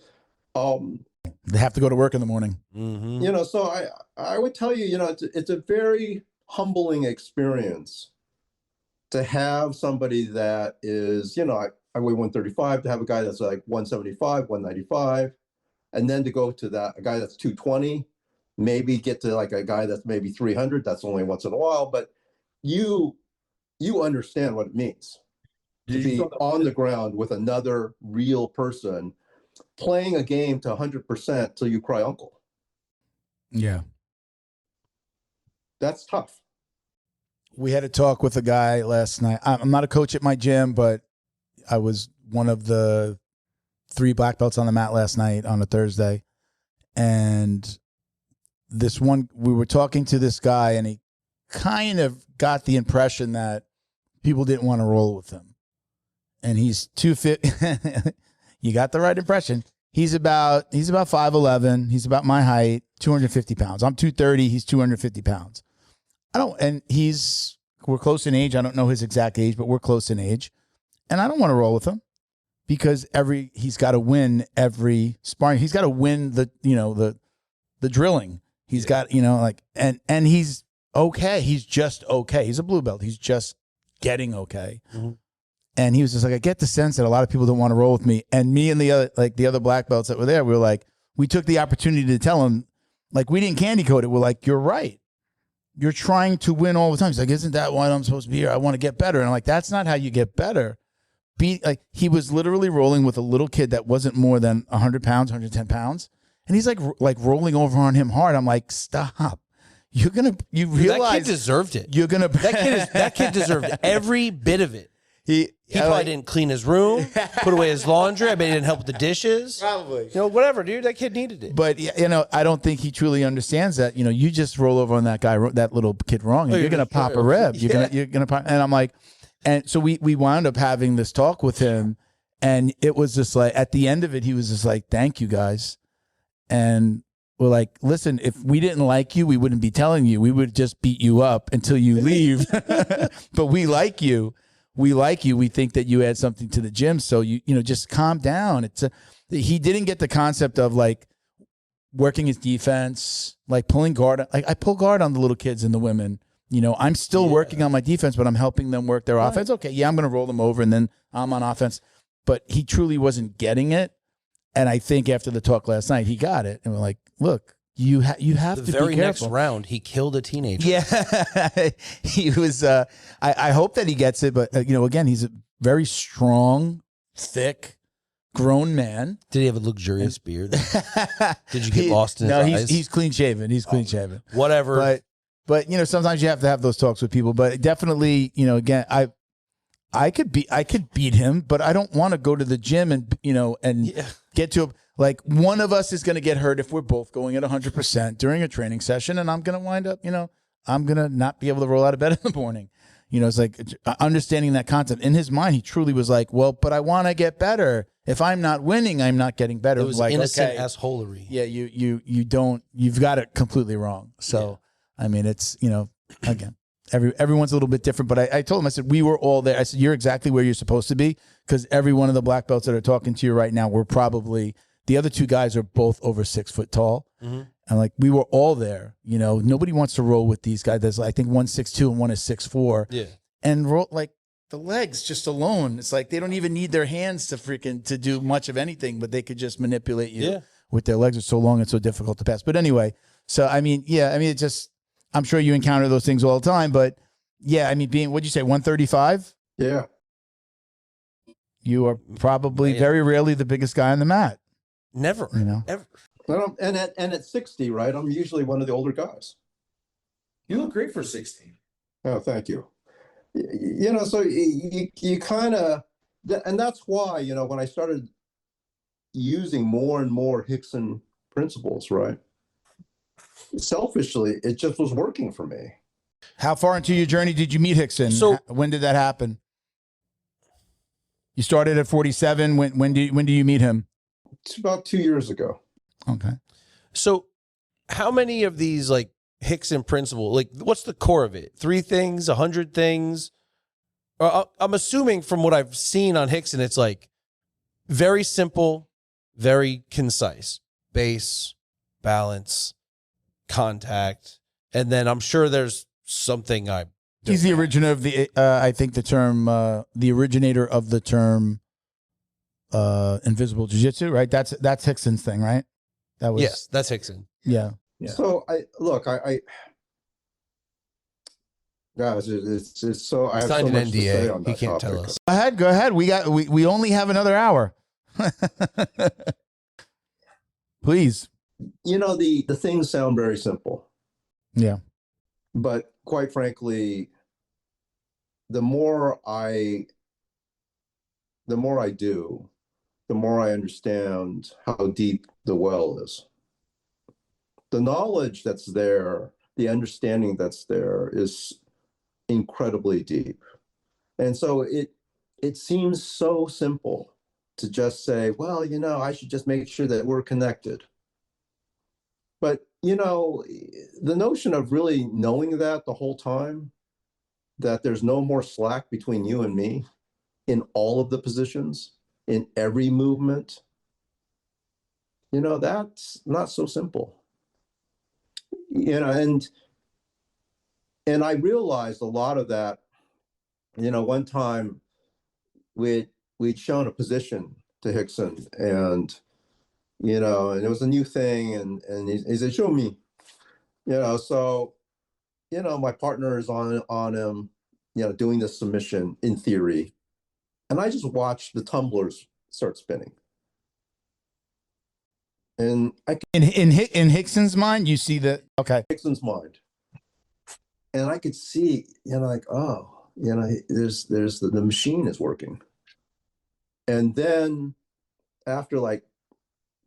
They have to go to work in the morning.
Mm-hmm.
you know, so I would tell you, you know, it's a very humbling experience to have somebody that is, you know, I weigh 135, to have a guy that's like 175, 195, and then to go to a guy that's 220, maybe get to like a guy that's maybe 300. That's only once in a while, but you understand what it means to be on the ground with another real person playing a game to 100% till you cry uncle.
Yeah.
That's tough.
We had a talk with a guy last night. I'm not a coach at my gym, but I was one of the 3 black belts on the mat last night on a Thursday. And we were talking to this guy, and he kind of got the impression that people didn't want to roll with him. And he's 250. You got the right impression. He's about 5'11". He's about my height, 250 pounds. I'm 230. He's 250 pounds. We're close in age. I don't know his exact age, but we're close in age. And I don't want to roll with him because he's got to win every sparring. He's got to win the drilling. He's got, you know, like, and he's okay. He's just okay. He's a blue belt. He's just getting okay. Mm-hmm. And he was just like, I get the sense that a lot of people don't want to roll with me. And me and the other black belts that were there, we took the opportunity to tell him, like, we didn't candy coat it. We're like, you're right. You're trying to win all the time. He's like, isn't that why I'm supposed to be here? I want to get better. And I'm like, that's not how you get better. He was literally rolling with a little kid that wasn't more than 100 pounds, 110 pounds. And he's like rolling over on him hard. I'm like, stop. You realize
that kid deserved it.
That
kid deserved every bit of it. He probably
like,
didn't clean his room, put away his laundry. I bet he didn't help with the dishes.
Probably.
You know, whatever, dude. That kid needed it.
But, you know, I don't think he truly understands that. You know, you just roll over on that guy, that little kid wrong, and you're going to pop a rib. You're gonna pop. And I'm like, and so we wound up having this talk with him, and it was just like, at the end of it, he was just like, thank you, guys. And we're like, listen, if we didn't like you, we wouldn't be telling you. We would just beat you up until you leave. But we like you. We like you. We think that you add something to the gym. So you know, just calm down. He didn't get the concept of like working his defense, like pulling guard. Like I pull guard on the little kids and the women. You know, I'm still working on my defense, but I'm helping them work their offense. Okay, yeah, I'm going to roll them over and then I'm on offense. But he truly wasn't getting it. And I think after the talk last night, he got it. And we're like, look, you have
The
to
very
be
next
careful.
round, he killed a teenager.
Yeah, he was. I hope that he gets it, but again, he's a very strong, thick, grown man.
Did he have a luxurious beard? Did you get lost in his
no,
eyes?
he's clean shaven. He's clean shaven.
Whatever.
But sometimes you have to have those talks with people. But definitely, again, I could beat him, but I don't want to go to the gym and get to like one of us is going to get hurt if we're both going at 100% during a training session, and I'm going to wind up, I'm going to not be able to roll out of bed in the morning. It's like understanding that concept. In his mind, he truly was like, well, but I want to get better. If I'm not winning, I'm not getting better.
It was
like,
innocent assholery.
Yeah, you've got it completely wrong. So, I mean, it's, again, everyone's a little bit different, but I told him, I said, we were all there. I said, you're exactly where you're supposed to be, because every one of the black belts that are talking to you right now, we're probably, the other two guys are both over 6 foot tall. Mm-hmm. And like, we were all there, nobody wants to roll with these guys. There's, I think, 1'6'2" and one is 6'4". Yeah. And roll, like, the legs just alone, it's like they don't even need their hands to do much of anything, but they could just manipulate you with their legs. Are so long and so difficult to pass. But anyway, so I mean, it just, I'm sure you encounter those things all the time, but yeah, I mean, what'd you say, 135?
Yeah.
You are probably very rarely the biggest guy on the mat.
Never, ever.
And at 60, right? I'm usually one of the older guys.
You look great for 60.
Oh, thank you. So you kind of, and that's why, when I started using more and more Rickson principles, right? Selfishly, it just was working for me.
How far into your journey did you meet Rickson?
So
when did that happen? You started at 47. When do you meet him?
It's about 2 years ago.
Okay.
So how many of these like Rickson principle, like what's the core of it? 3 things, 100 things? I'm assuming from what I've seen on Rickson, it's like very simple, very concise, base, balance, contact. And then I'm sure there's something
he's the originator of the, I think the originator of the term invisible jiu-jitsu, right? That's Rickson's thing, right?
Yes, that's Rickson.
Yeah.
So I guys, it's so I have so
signed
much
an
to say
NDA.
on
He
that
can't
topic.
tell us.
Go ahead. We only have another hour. Please.
The things sound very simple.
Yeah.
But quite frankly, the more I do, the more I understand how deep the well is. The knowledge that's there, the understanding that's there is incredibly deep. And so it seems so simple to just say, well, I should just make sure that we're connected. But, the notion of really knowing that the whole time, that there's no more slack between you and me in all of the positions, in every movement, that's not so simple. And I realized a lot of that, one time we'd shown a position to Rickson, and and it was a new thing, and he said, show me, so, my partner is on him, doing the submission in theory. And I just watched the tumblers start spinning. And
in Rickson's mind, you see that, okay.
Rickson's mind. And I could see, like, oh, there's the machine is working. And then after like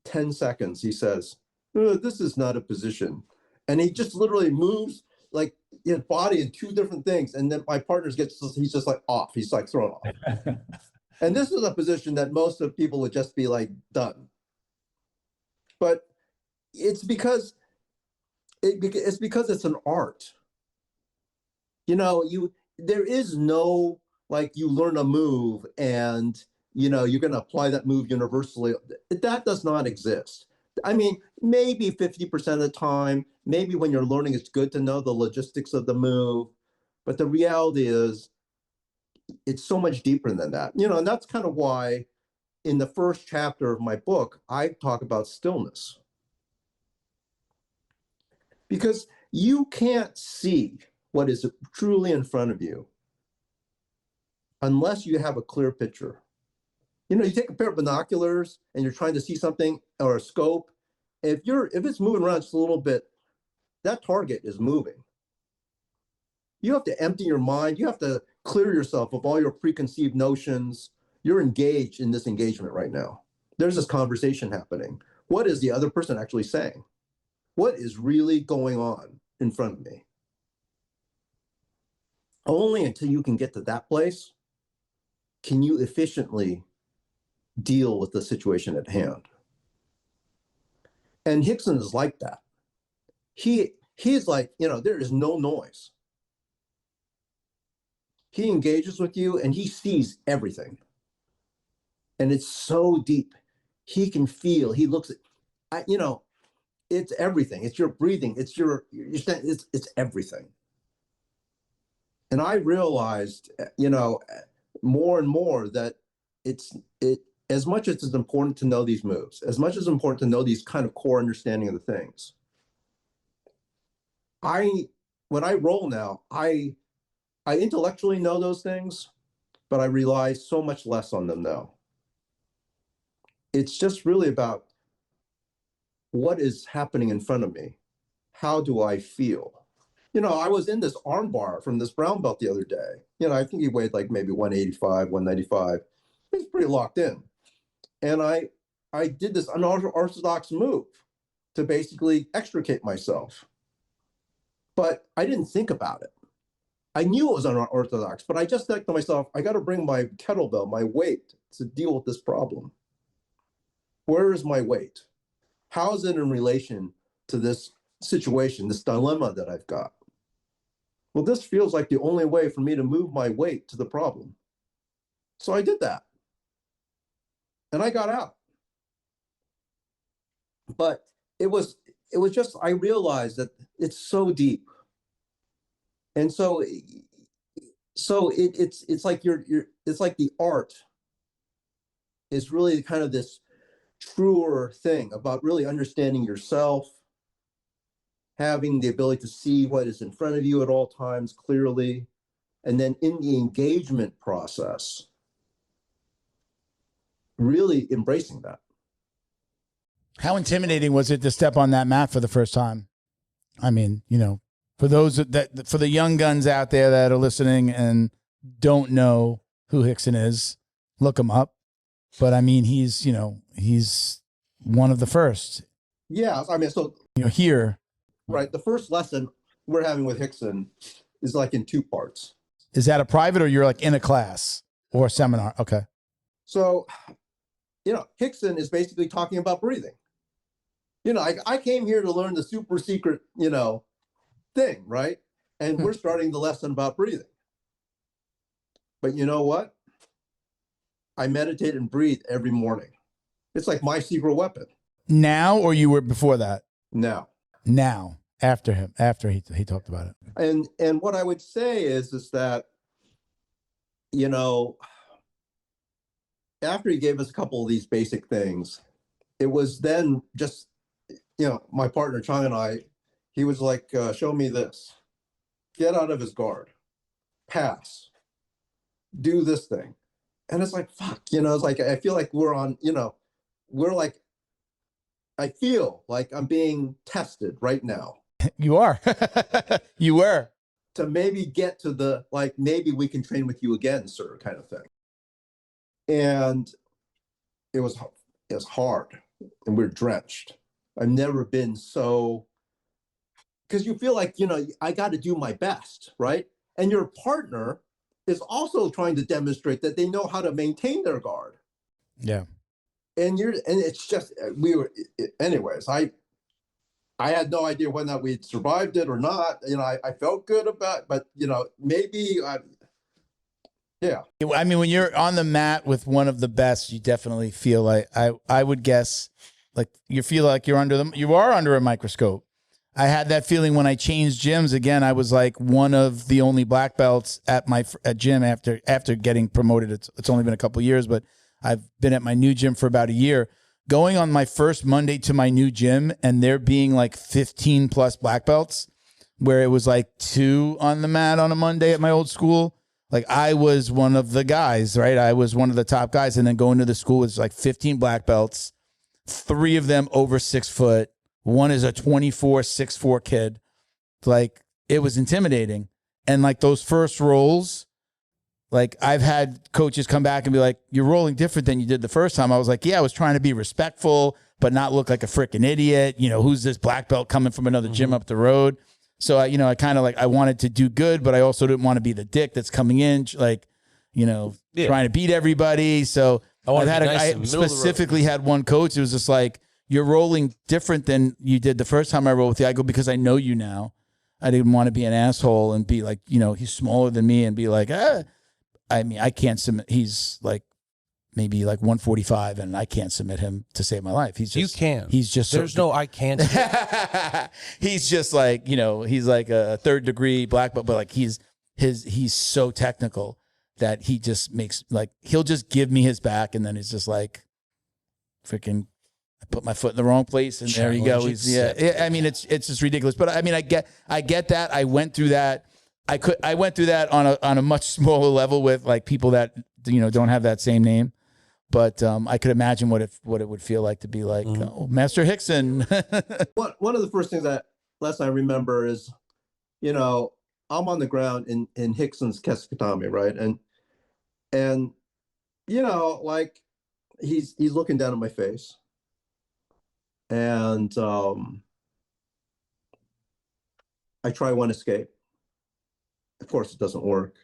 10 seconds, he says, oh, this is not a position. And he just literally moves like his body in 2 different things. And then my partner he's just like off. He's like thrown off. And this is a position that most of people would just be like done. But it's because it's an art. There is no, like, you learn a move and you're going to apply that move universally. That does not exist. I mean, maybe 50% of the time, maybe when you're learning, it's good to know the logistics of the move. But the reality is, it's so much deeper than that. And that's kind of why in the first chapter of my book, I talk about stillness. because you can't see what is truly in front of you unless you have a clear picture. You know, you take a pair of binoculars and you're trying to see something, or a scope. If it's moving around just a little bit, that target is moving. You have to empty your mind. You have to clear yourself of all your preconceived notions. You're engaged in this engagement right now. There's this conversation happening. What is the other person actually saying? What is really going on in front of me? Only until you can get to that place can you efficiently deal with the situation at hand. And Rickson is like that. He's like, you know, there is no noise. He engages with you and he sees everything. And it's so deep. He can feel, he looks at, you know, it's everything. It's your breathing. It's everything. And I realized, you know, more and more that as much as it's important to know these moves, as much as it's important to know these kind of core understanding of the things, when I roll now, I intellectually know those things, but I rely so much less on them now. It's just really about what is happening in front of me. How do I feel? You know, I was in this arm bar from this brown belt the other day. You know, I think he weighed like maybe 185, 195. He's pretty locked in. And I did this unorthodox move to basically extricate myself. But I didn't think about it. I knew it was unorthodox, but I just said to myself, I got to bring my kettlebell, my weight, to deal with this problem. Where is my weight? How is it in relation to this situation, this dilemma that I've got? Well, this feels like the only way for me to move my weight to the problem. So I did that. And I got out. But it was just, I realized that it's so deep. And so it's like it's like the art is really kind of this truer thing about really understanding yourself, having the ability to see what is in front of you at all times clearly, and then in the engagement process, really embracing that.
How intimidating was it to step on that mat for the first time? I mean, you know, for those for the young guns out there that are listening and don't know who Rickson is, look him up. But I mean, he's one of the first.
Yeah, I mean, so
here,
right. The first lesson we're having with Rickson is like in two parts.
Is that a private, or you're like in a class or a seminar? Okay.
So, you know, Rickson is basically talking about breathing. You know, I came here to learn the super secret, you know, thing, right? And we're starting the lesson about breathing. But you know what? I meditate and breathe every morning. It's like my secret weapon.
Now, or you were before that?
Now.
After he talked about it.
And what I would say is that, you know, after he gave us a couple of these basic things, it was then just, you know, my partner Chang and I, he was like, show me this. Get out of his guard. Pass. Do this thing. And it's like, fuck, you know, it's like, I feel like we're on, you know, we're like, I feel like I'm being tested right now.
You are. You were.
To maybe get to the, like, maybe we can train with you again, sir, kind of thing. And it was hard and we're drenched. I've never been so, because you feel like, you know, I got to do my best, right? And your partner is also trying to demonstrate that they know how to maintain their guard.
Yeah.
And it's just, anyways, I had no idea whether or not we'd survived it or not. You know, I felt good about it, but, you know, maybe, yeah.
I mean, when you're on the mat with one of the best, you definitely feel like, I would guess, like you feel like you are under a microscope. I had that feeling when I changed gyms again. I was like one of the only black belts at gym after getting promoted. It's only been a couple of years, but I've been at my new gym for about a year. going on my first Monday to my new gym and there being like 15 plus black belts, where it was like 2 on the mat on a Monday at my old school. Like I was one of the guys, right? I was one of the top guys. And then going to the school was like 15 black belts, 3 of them over 6 foot. One is a 24, 6'4" kid. Like it was intimidating. And like those first rolls, like I've had coaches come back and be like, you're rolling different than you did the first time. I was like, yeah, I was trying to be respectful, but not look like a freaking idiot. You know, who's this black belt coming from another gym up the road? So I kind of like, I wanted to do good, but I also didn't want to be the dick that's coming in, like, trying to beat everybody. So I specifically had one coach. It was just like, you're rolling different than you did the first time I rolled with you. I go, because I know you now. I didn't want to be an asshole and be like, he's smaller than me and be like, I mean, I can't submit. He's like maybe like 145 and I can't submit him to save my life. He's just,
you can.
He's just,
there's no, I can't.
He's just like, he's like a 3rd degree black belt, but like he's so technical that he just makes like, he'll just give me his back. And then it's just like freaking, I put my foot in the wrong place and there you go. I mean, it's just ridiculous, but I mean, I get that. I went through that. I went through that on a much smaller level with like people that, don't have that same name. But I could imagine what it would feel like to be like, oh, Master Rickson.
One of the first things that I remember is, I'm on the ground in Rickson's Keskatami, right? And like he's looking down at my face. And I try one escape. Of course, it doesn't work.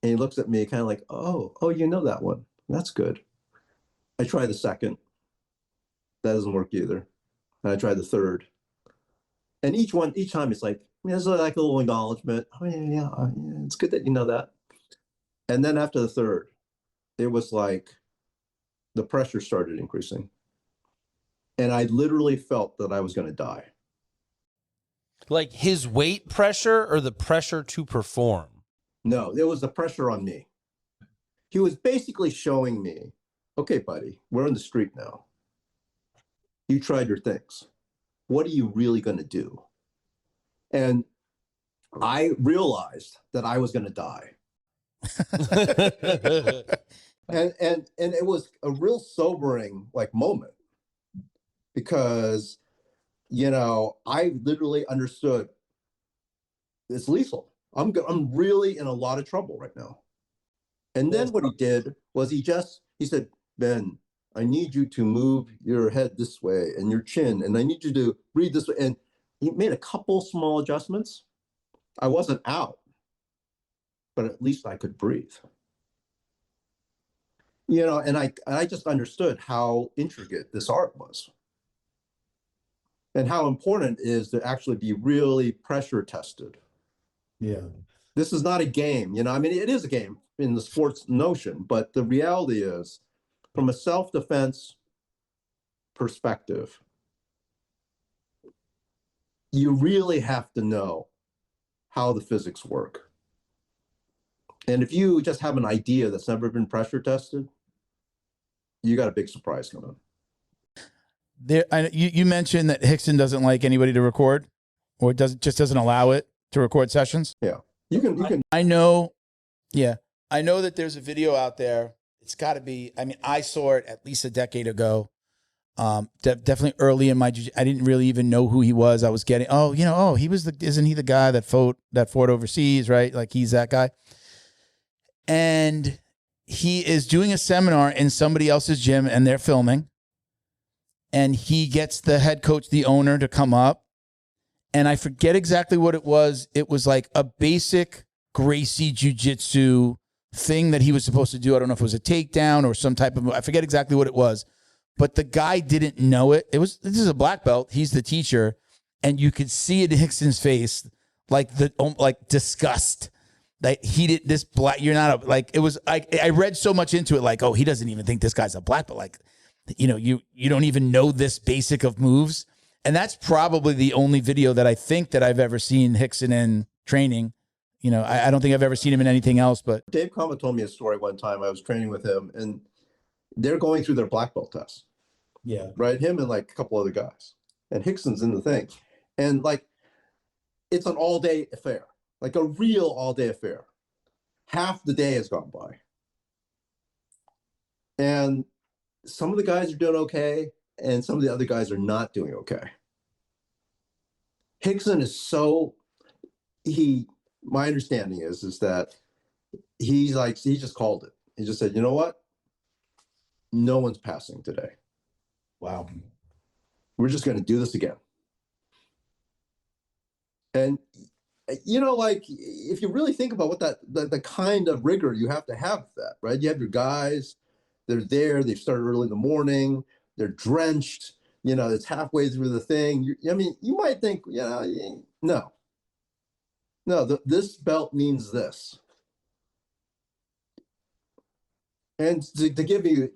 And he looks at me kind of like, oh, you know that one. That's good. I try the second. That doesn't work either. And I try the third. And each time it's like, there's like a little acknowledgement. Oh, yeah, it's good that you know that. And then after the third, it was like the pressure started increasing. And I literally felt that I was going to die.
Like his weight pressure or the pressure to perform?
No, there was the pressure on me. He was basically showing me, okay, buddy, we're on the street now. You tried your things. What are you really going to do? And I realized that I was going to die. and it was a real sobering like moment because, I literally understood it's lethal. I'm really in a lot of trouble right now. And then what he did was he said, Ben, I need you to move your head this way and your chin, and I need you to breathe this way. And he made a couple small adjustments. I wasn't out, but at least I could breathe. And I just understood how intricate this art was. And how important it is to actually be really pressure tested.
Yeah.
This is not a game, I mean, it is a game in the sports notion, but the reality is, from a self-defense perspective, you really have to know how the physics work. And if you just have an idea that's never been pressure tested, you got a big surprise coming.
You mentioned that Rickson doesn't like anybody to record, or doesn't allow it to record sessions.
Yeah, you can.
I know. Yeah, I know that there's a video out there. It's got to be. I mean, I saw it at least a decade ago. Definitely early in my. I didn't really even know who he was. I was getting. He was isn't he the guy that fought overseas, right? Like he's that guy. And he is doing a seminar in somebody else's gym, and they're filming. And he gets the head coach, the owner, to come up. And I forget exactly what it was. It was like a basic Gracie jiu-jitsu thing that he was supposed to do. I don't know if it was a takedown or some type of, I forget exactly what it was. But the guy didn't know it. This is a black belt. He's the teacher. And you could see it in Rickson's face, like disgust. Like he did this black, you're not a, like, it was, I read so much into it, like, oh, he doesn't even think this guy's a black belt. Like, you don't even know this basic of moves. And that's probably the only video that I think that I've ever seen Rickson in training. I don't think I've ever seen him in anything else, but
Dave Kama told me a story one time. I was training with him and they're going through their black belt test.
Yeah.
right? Him and like a couple other guys. And Rickson's in the thing. And like, it's an all-day affair, like a real all-day affair. Half the day has gone by. And some of the guys are doing okay, and some of the other guys are not doing okay. Rickson is my understanding is that he just called it. He just said, you know what? No one's passing today.
Wow.
We're just going to do this again. And, you know, like, if you really think about what the kind of rigor you have to have that, right? You have your guys, they're there, they've started early in the morning, they're drenched, you know, it's halfway through the thing. You might think, you know, no, this belt means this. And to give you,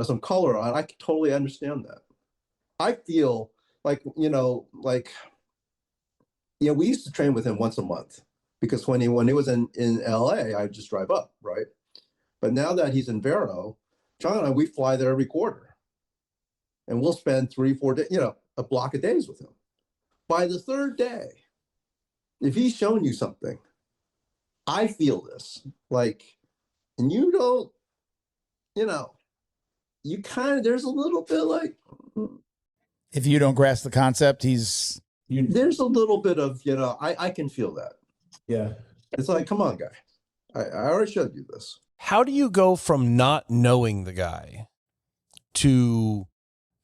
some color on, I totally understand that. I feel like, we used to train with him once a month because when he was in LA, I'd just drive up, right? But now that he's in Vero, John and I, we fly there every quarter. And we'll spend 3-4 days, a block of days with him. By the third day, if he's shown you something, I feel this, like, and you don't, you kind of, there's a little bit like,
if you don't grasp the concept, there's
a little bit of, I can feel that.
Yeah.
It's like, come on, guy. I already showed you this.
How do you go from not knowing the guy to,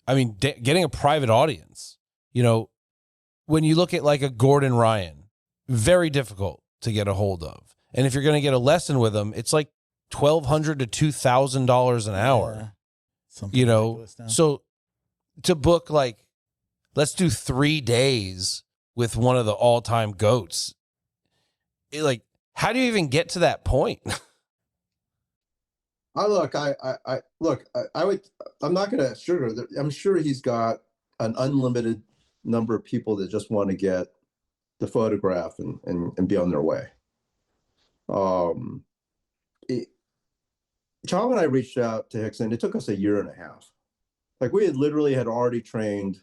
getting a private audience? When you look at like a Gordon Ryan, very difficult to get a hold of. And if you're going to get a lesson with him, it's like $1,200 to $2,000 an hour. So to book, like, let's do 3 days with one of the all-time GOATs. How do you even get to that point?
I'm not going to sugar. I'm sure he's got an unlimited number of people that just want to get the photograph and be on their way. Chong and I reached out to Rickson. It took us a year and a half. Like, we had already trained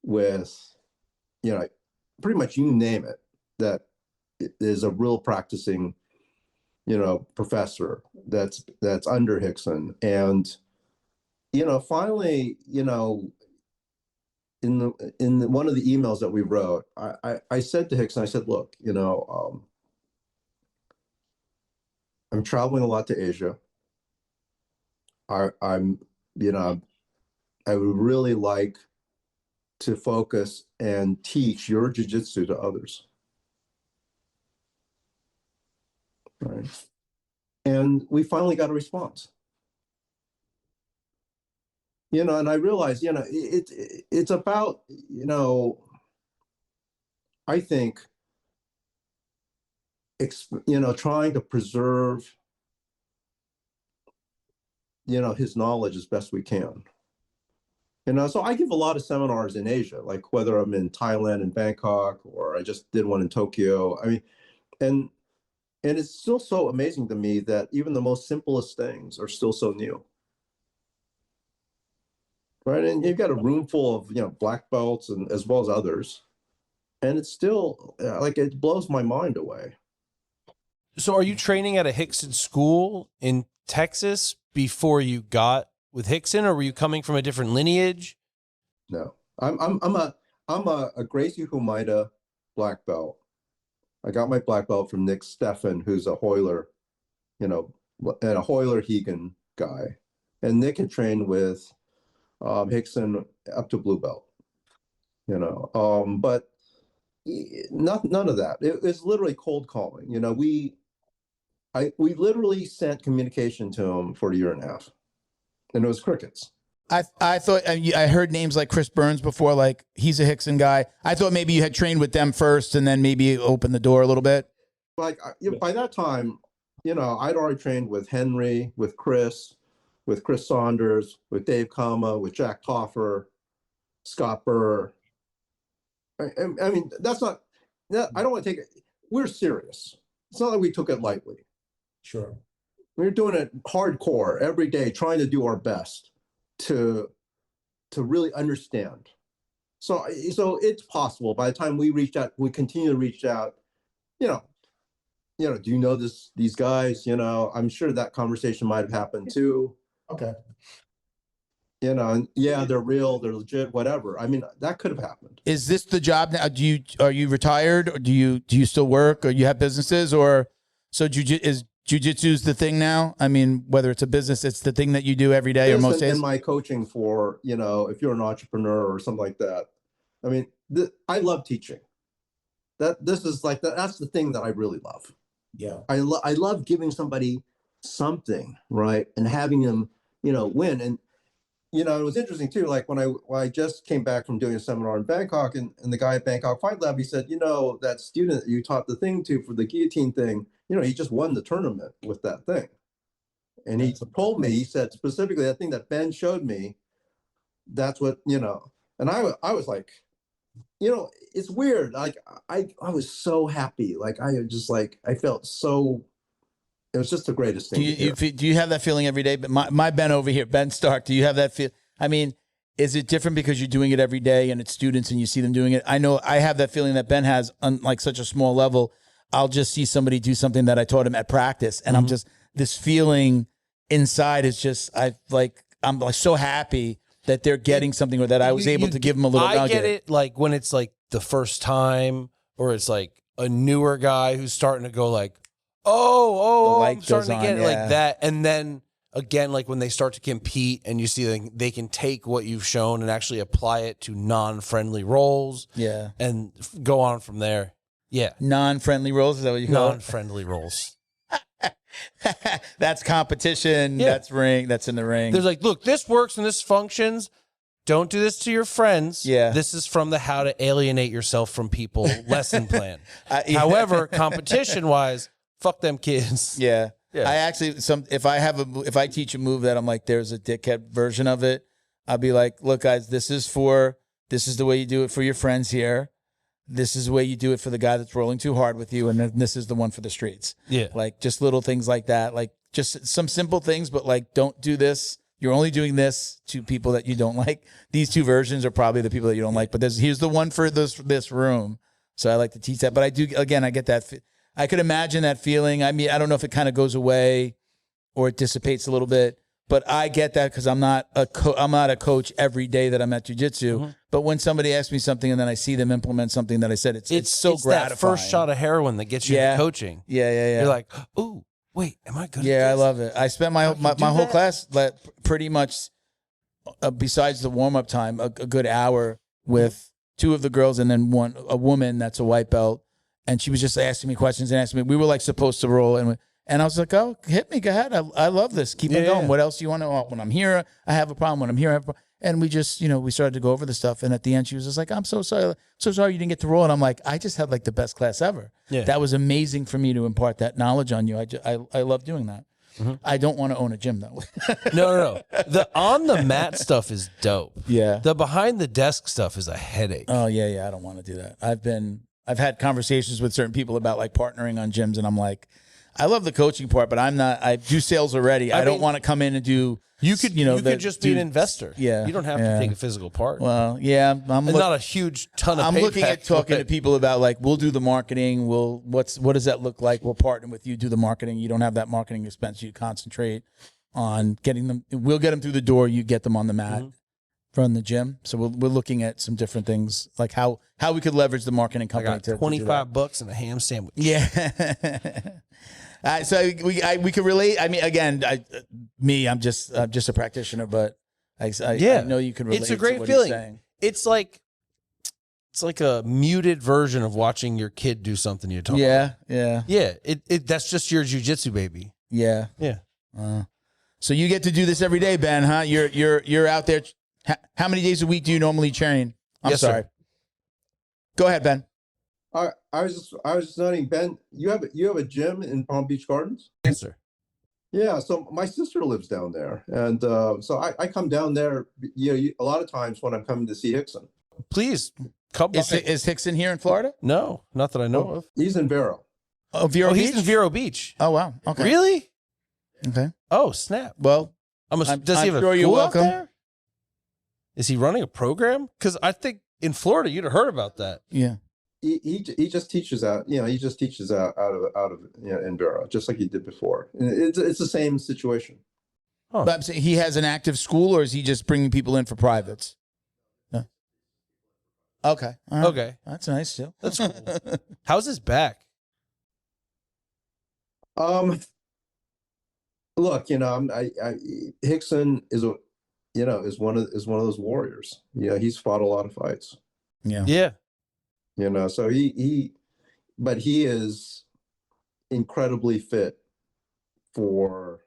with, pretty much you name it, that is a real practicing, professor that's under Rickson. And, finally, in one of the emails that we wrote, I said to Rickson, I said, look, I'm traveling a lot to Asia. I would really like to focus and teach your jiu-jitsu to others. Right. And we finally got a response. And I realized, it's about, I think, trying to preserve, his knowledge as best we can. So I give a lot of seminars in Asia, like whether I'm in Thailand and Bangkok, or I just did one in Tokyo. And it's still so amazing to me that even the most simplest things are still so new. Right. And you've got a room full of, black belts and as well as others. And it's still it blows my mind away.
So are you training at a Rickson school in Texas before you got with Rickson, or were you coming from a different lineage?
No, I'm a Gracie Humaita black belt. I got my black belt from Nick Steffen, who's a Hoyler, and a Hoyler Hegan guy. And Nick had trained with Rickson up to blue belt, but none of that. It's literally cold calling. We literally sent communication to him for a year and a half, and it was crickets.
I thought I heard names like Chris Burns before, like he's a Rickson guy. I thought maybe you had trained with them first and then maybe opened the door a little bit.
By that time, I'd already trained with Henry, with Chris Saunders, with Dave Kama, with Jack Toffer, Scott Burr. I that's not. I don't want to take it. We're serious. It's not like we took it lightly.
Sure.
We're doing it hardcore every day, trying to do our best to to really understand. So it's possible. By the time we reached out, we continue to reach out. Do you know these guys? I'm sure that conversation might have happened too.
Okay.
And yeah, they're real, they're legit, whatever. I mean, that could have happened.
Is this the job now? Are you retired, or do you still work, or you have businesses, or so is jiu-jitsu's the thing now? I mean, whether it's a business, it's the thing that you do every day or most days.
In my coaching for, if you're an entrepreneur or something like that. I mean, I love teaching. This is like that's the thing that I really love.
Yeah.
I love giving somebody something, right, and having them, win. And it was interesting too. Like when I just came back from doing a seminar in Bangkok, and the guy at Bangkok Fight Lab, he said, that student that you taught the thing to for the guillotine thing, he just won the tournament with that thing. And he told me, he said specifically, that thing that Ben showed me, that's what, and I was like, it's weird. Like I was so happy. Like I felt so. It was just the greatest thing.
Do you have that feeling every day? But my Ben over here, Ben Stark, do you have that feel? I mean, is it different because you're doing it every day and it's students and you see them doing it? I know I have that feeling that Ben has on like such a small level. I'll just see somebody do something that I taught him at practice, and I'm just this feeling inside is just I'm like so happy that they're getting something, or that I was able to give them a little nugget.
I get it, like when it's like the first time, or it's like a newer guy who's starting to go like, I'm starting to get it like that. And then again, like when they start to compete and you see they can take what you've shown and actually apply it to non-friendly roles.
Yeah.
And go on from there. Yeah.
Non-friendly roles, is that what you call it?
Non-friendly roles.
That's competition. Yeah. That's in the ring.
There's like, look, this works and this functions. Don't do this to your friends. Yeah. This is from the how to alienate yourself from people lesson plan. However, competition-wise, fuck them kids.
Yeah. I actually if I teach a move that I'm like, there's a dickhead version of it, I'll be like, look guys, this is the way you do it for your friends here. This is the way you do it for the guy that's rolling too hard with you, and then this is the one for the streets. Yeah. Like just little things like that. Like just some simple things, but like don't do this. You're only doing this to people that you don't like. These two versions are probably the people that you don't like, but here's the one for this room. So I like to teach that. But I get that. I could imagine that feeling. I mean, I don't know if it kind of goes away or it dissipates a little bit, but I get that because I'm not a coach every day that I'm at jiu-jitsu. Mm-hmm. But when somebody asks me something and then I see them implement something that I said, it's so gratifying.
That first shot of heroin that gets you into coaching.
Yeah.
You're like, ooh, wait, am I good?
Yeah, I love it. I spent my whole class pretty much, besides the warm-up time, a good hour with two of the girls and then a woman that's a white belt. And she was just asking me questions and asking me. We were like supposed to roll, and I was like, "Oh, hit me, go ahead. I love this. Keep it going. What else do you want to? When I'm here, I have a problem. When I'm here, I have a problem." And we just, we started to go over the stuff. And at the end, she was just like, "I'm so sorry, you didn't get to roll." And I'm like, "I just had like the best class ever. Yeah. That was amazing for me to impart that knowledge on you. I love doing that." Mm-hmm. I don't want to own a gym though.
No. The on the mat stuff is dope.
Yeah.
The behind the desk stuff is a headache.
Oh yeah. I don't want to do that. I've had conversations with certain people about like partnering on gyms, and I'm like, I love the coaching part, but I do sales already. I don't want to come in and do.
You could just be an investor. Yeah. You don't have to take a physical part.
Well, yeah.
Not a huge ton of
I'm looking at talking to people about like, we'll do the marketing. What does that look like? We'll partner with you, do the marketing. You don't have that marketing expense. You concentrate on getting them. We'll get them through the door. You get them on the mat. Mm-hmm. Run the gym. So we're looking at some different things, like how we could leverage the marketing company.
I got $25 and a ham sandwich.
Yeah. So we could relate. I mean, again, I'm just a practitioner, but I know you can relate.
It's a great
to what
feeling.
He's saying.
It's like a muted version of watching your kid do something you talk
about.
Yeah. That's just your jiu-jitsu baby.
Yeah.
Yeah.
So you get to do this every day, Ben, huh? You're out there. How many days a week do you normally train? I'm sorry. Sir. Go ahead, Ben.
I was just noting, Ben, you have a gym in Palm Beach Gardens?
Yes, sir.
Yeah, so my sister lives down there, and so I come down there. A lot of times when I'm coming to see Rickson.
Please come.
Is Rickson here in Florida?
No, not that I know of.
He's in Vero.
Oh, Vero Beach?
He's in Vero Beach.
Oh wow. Okay.
Really?
Okay.
Oh snap.
Well,
does he have a
sure
pool
you're welcome.
out there? Is he running a program? Because I think in Florida you'd have heard about that.
Yeah.
He just teaches out, he just teaches out of in Vero, just like he did before. And it's the same situation.
Huh.
But I'm saying he has an active school, or is he just bringing people in for privates? Yeah. Okay. All right.
Okay.
That's nice too.
That's cool. How's his back?
Look, Rickson is one of those warriors. Yeah, he's fought a lot of fights.
Yeah.
Yeah.
So but he is incredibly fit for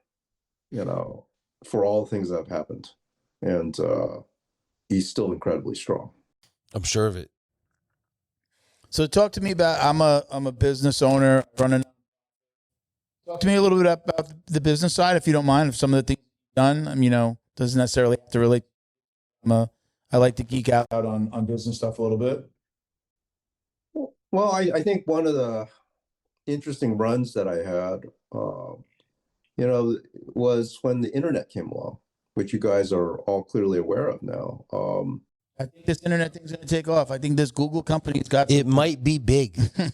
all the things that have happened, and he's still incredibly strong.
I'm sure of it.
So talk to me about, I'm a business owner running. Talk to me a little bit about the business side, if you don't mind, of some of the things you've done. Doesn't necessarily have to relate. I like to geek out on business stuff a little bit.
Well, I think one of the interesting runs that I had, was when the internet came along, which you guys are all clearly aware of now.
I think this internet thing's going to take off. I think this Google company's got.
It might be big.
I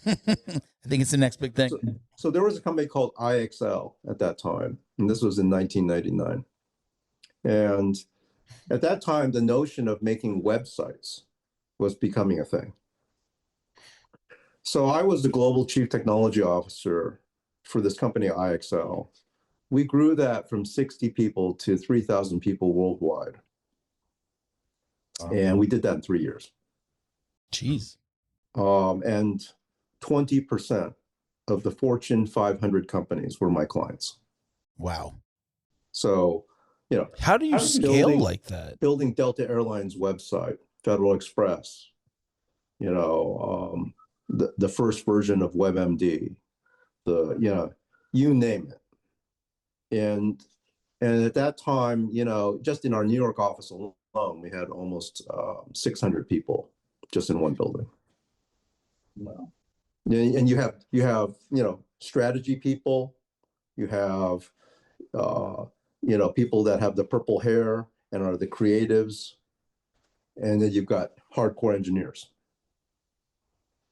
think it's the next big thing.
So there was a company called IXL at that time, and this was in 1999. And at that time, the notion of making websites was becoming a thing. So I was the global chief technology officer for this company, IXL. We grew that from 60 people to 3,000 people worldwide. And we did that in 3 years.
Jeez.
And 20% of the Fortune 500 companies were my clients.
Wow.
So,
how do you scale like that?
Building Delta Airlines website, Federal Express, the first version of WebMD, you name it. And at that time, just in our New York office alone, we had almost 600 people just in one building. Wow. And you have strategy people, you have people that have the purple hair and are the creatives, and then you've got hardcore engineers,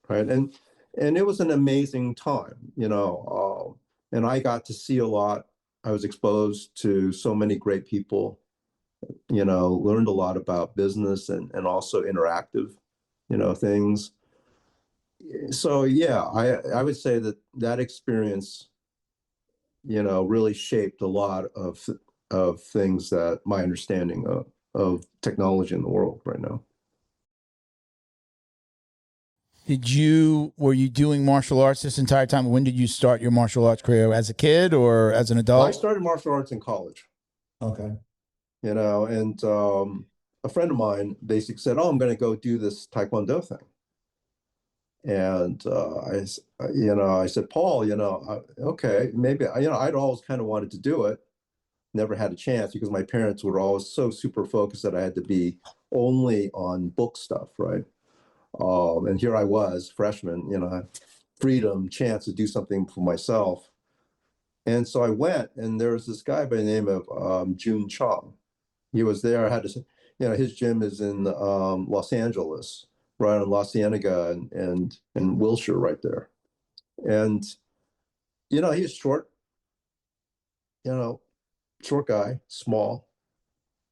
right? And it was an amazing time, and I got to see a lot. I was exposed to so many great people, learned a lot about business and also interactive, things. So yeah, I would say that experience, really shaped a lot of things that my understanding of technology in the world right now.
Were you doing martial arts this entire time? When did you start your martial arts career? As a kid or as an adult?
I started martial arts in college.
Okay.
And a friend of mine basically said, "Oh, I'm going to go do this Taekwondo thing." And I said, "Paul, okay, maybe." I'd always kind of wanted to do it, never had a chance because my parents were always so super focused that I had to be only on book stuff, right? And here I was, freshman, freedom, chance to do something for myself. And so I went, and there was this guy by the name of Jun Chong. He was there. I had to, his gym is in Los Angeles, right on La Cienega and Wilshire, right there. And he was short, short guy, small,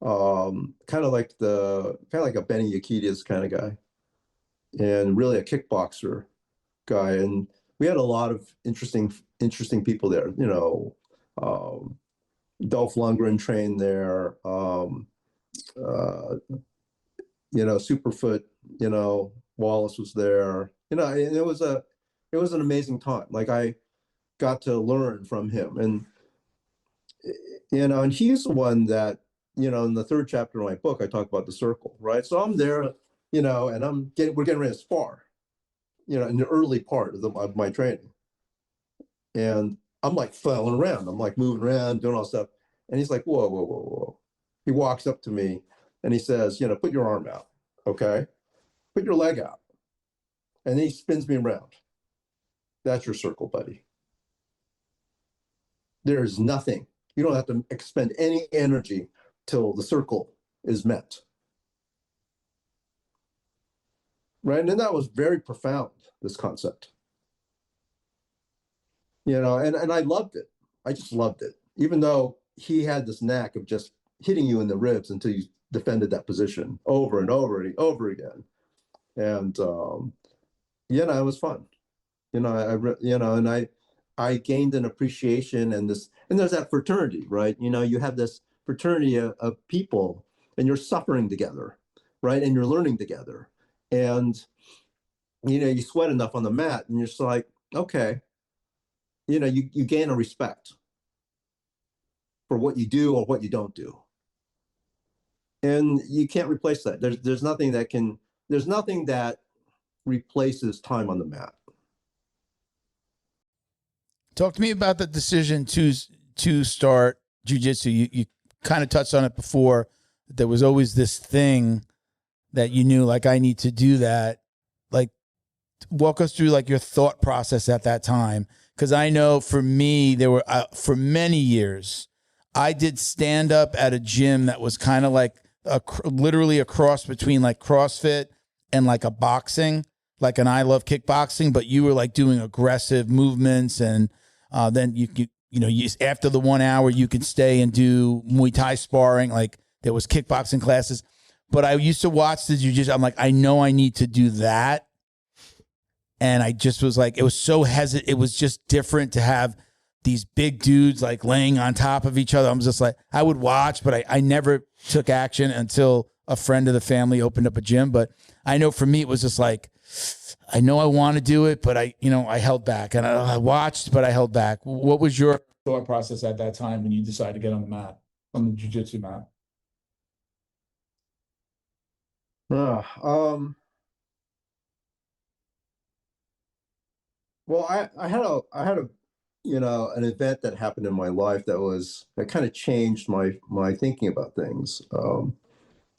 kind of like a Benny Yakitas kind of guy, and really a kickboxer guy. And we had a lot of interesting people there. Dolph Lundgren trained there. Superfoot, Wallace was there. And it was an amazing time. Like I got to learn from him, and and he's the one that in the third chapter of my book I talk about the circle, right? So I'm there, and we're getting ready to spar, in the early part of my training. And I'm like flailing around. I'm like moving around, doing all stuff. And he's like, whoa, whoa, whoa, whoa. He walks up to me and he says, put your arm out. Okay. Put your leg out. And then he spins me around. That's your circle, buddy. There's nothing. You don't have to expend any energy till the circle is met. right? And that was very profound, this concept. You know, and I loved it. I just loved it, even though he had this knack of just hitting you in the ribs until you defended that position over and over and over again. And you know, it was fun. You know, you know, and I gained an appreciation, and there's that fraternity, right? You know, you have this fraternity of people, and you're suffering together, right? And you're learning together, and you know, you sweat enough on the mat, and you're just like, okay, you know, you gain a respect for what you do or what you don't do, and you can't replace that. There's nothing that replaces time on the mat.
Talk to me about the decision to start jiu-jitsu. You kind of touched on it before. There was always this thing that you knew, like, I need to do that. Like, walk us through like your thought process at that time. Because I know for me, there were for many years, I did stand up at a gym that was kind of like literally a cross between like CrossFit and like a boxing, like an I Love Kickboxing, but you were like doing aggressive movements, and then you after the 1 hour you could stay and do Muay Thai sparring. Like there was kickboxing classes, but I used to watch the jiu-jitsu. I'm like, I know I need to do that. And I just was like, it was so hesitant. It was just different to have these big dudes like laying on top of each other. I'm just like, I would watch, but I never took action until a friend of the family opened up a gym. But I know for me, it was just like, I know I want to do it, but I held back, and I watched, but I held back. What was your thought process at that time when you decided to get on the mat, on the jiu-jitsu mat?
Well, I had a you know, an event that happened in my life that kind of changed my thinking about things.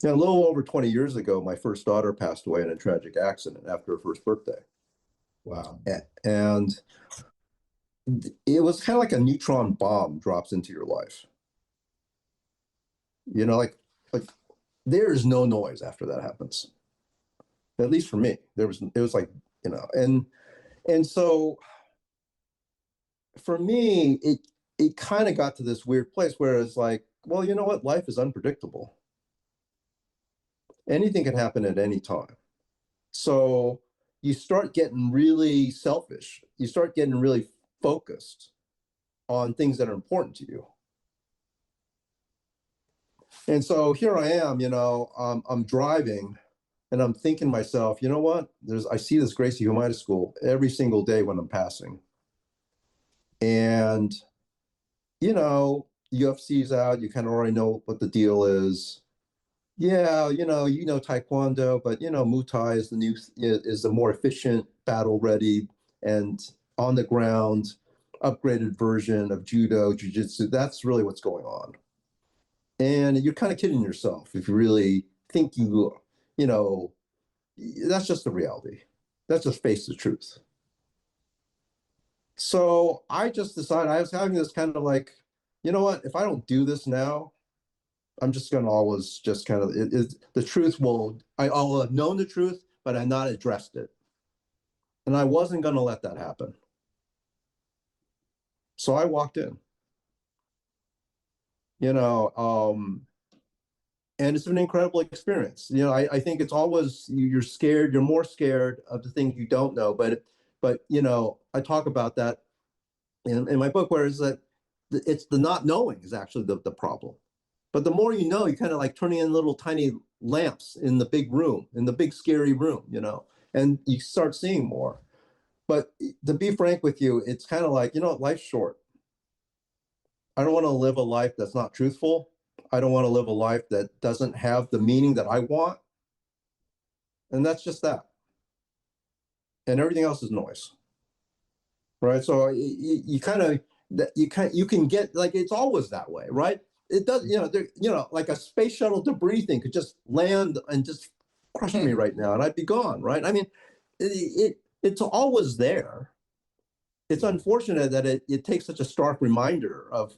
A little over 20 years ago, my first daughter passed away in a tragic accident after her first birthday.
Wow.
And it was kind of like a neutron bomb drops into your life. You know, like there is no noise after that happens. At least for me, it was like, you know, and so for me, it kind of got to this weird place where it's like, well, you know what? Life is unpredictable. Anything can happen at any time. So you start getting really selfish. You start getting really focused on things that are important to you. And so here I am, you know, I'm driving, and I'm thinking to myself, you know what? I see this Gracie Humaita School every single day when I'm passing. And, you know, UFC's out, you kind of already know what the deal is. Yeah, you know Taekwondo, but you know, Muay Thai is the more efficient, battle ready, and on the ground, upgraded version of Judo, Jiu-Jitsu. That's really what's going on. And you're kind of kidding yourself if you really think you know, that's just the reality. That's just face the truth. So I just decided, I was having this kind of like, you know what, if I don't do this now, I'm just going to always just kind of, the truth I'll have known the truth, but I've not addressed it. And I wasn't going to let that happen. So I walked in, you know, and it's been an incredible experience. You know, I think it's always, you're scared, you're more scared of the things you don't know. But you know, I talk about that in my book, where it's that it's the not knowing is actually the problem. But the more you know, you're kind of like turning in little tiny lamps in the big room, in the big scary room, you know, and you start seeing more. But to be frank with you, it's kind of like, you know, life's short. I don't want to live a life that's not truthful. I don't want to live a life that doesn't have the meaning that I want. And that's just that. And everything else is noise. Right? So you can get, like, it's always that way, right? It does, you know, like a space shuttle debris thing could just land and just crush me right now, and I'd be gone, right? I mean, it's always there. It's unfortunate that it takes such a stark reminder of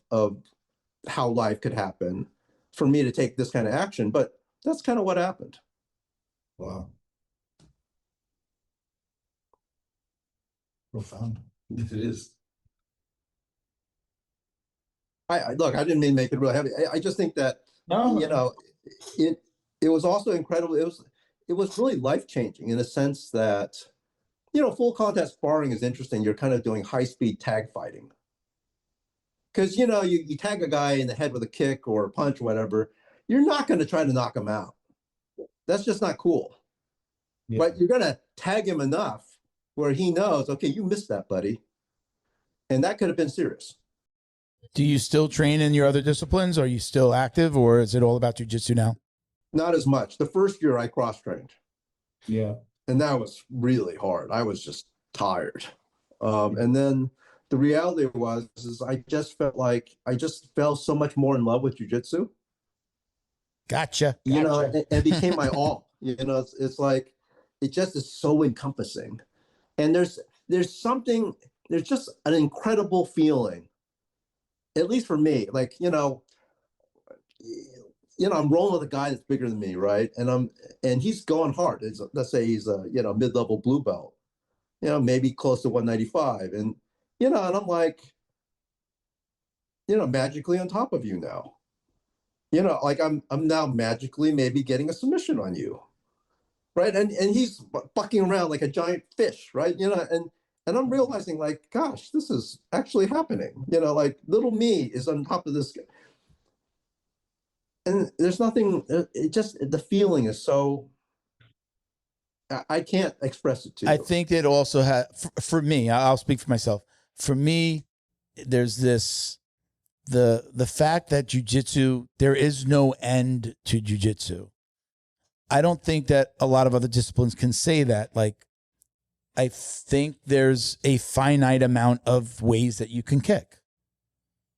how life could happen for me to take this kind of action, but that's kind of what happened.
Wow. Profound.
It is.
Look, I didn't mean to make it real heavy. I just think that,
No,
you know, it was also incredible. It was really life-changing in a sense that, you know, full contact sparring is interesting. You're kind of doing high-speed tag fighting. Because, you know, you tag a guy in the head with a kick or a punch or whatever, you're not going to try to knock him out. That's just not cool.
yeah.
But you're going to tag him enough where he knows, okay, you missed that, buddy. And that could have been serious.
Do you still train in your other disciplines? Are you still active, or is it all about jiu-jitsu now?
Not as much. The first year I cross-trained.
Yeah.
And that was really hard. I was just tired. And then the reality is I just fell so much more in love with jiu-jitsu.
Gotcha.
You know, and became my all. You know, it's like, it just is so encompassing. And there's just an incredible feeling, at least for me, like, you know, I'm rolling with a guy that's bigger than me, right? And he's going hard. Let's say he's a, you know, mid-level blue belt, you know, maybe close to 195. And, you know, and I'm like, you know, magically on top of you now. You know, like I'm now magically maybe getting a submission on you. Right. And he's bucking around like a giant fish, right? You know, and I'm realizing, like, gosh, this is actually happening. You know, like little me is on top of this guy. And there's nothing, it just, the feeling is so, I can't express it to you.
I think it also had, for me, I'll speak for myself. For me, there's this, the fact that jiu-jitsu, there is no end to jiu-jitsu. I don't think that a lot of other disciplines can say that. Like, I think there's a finite amount of ways that you can kick,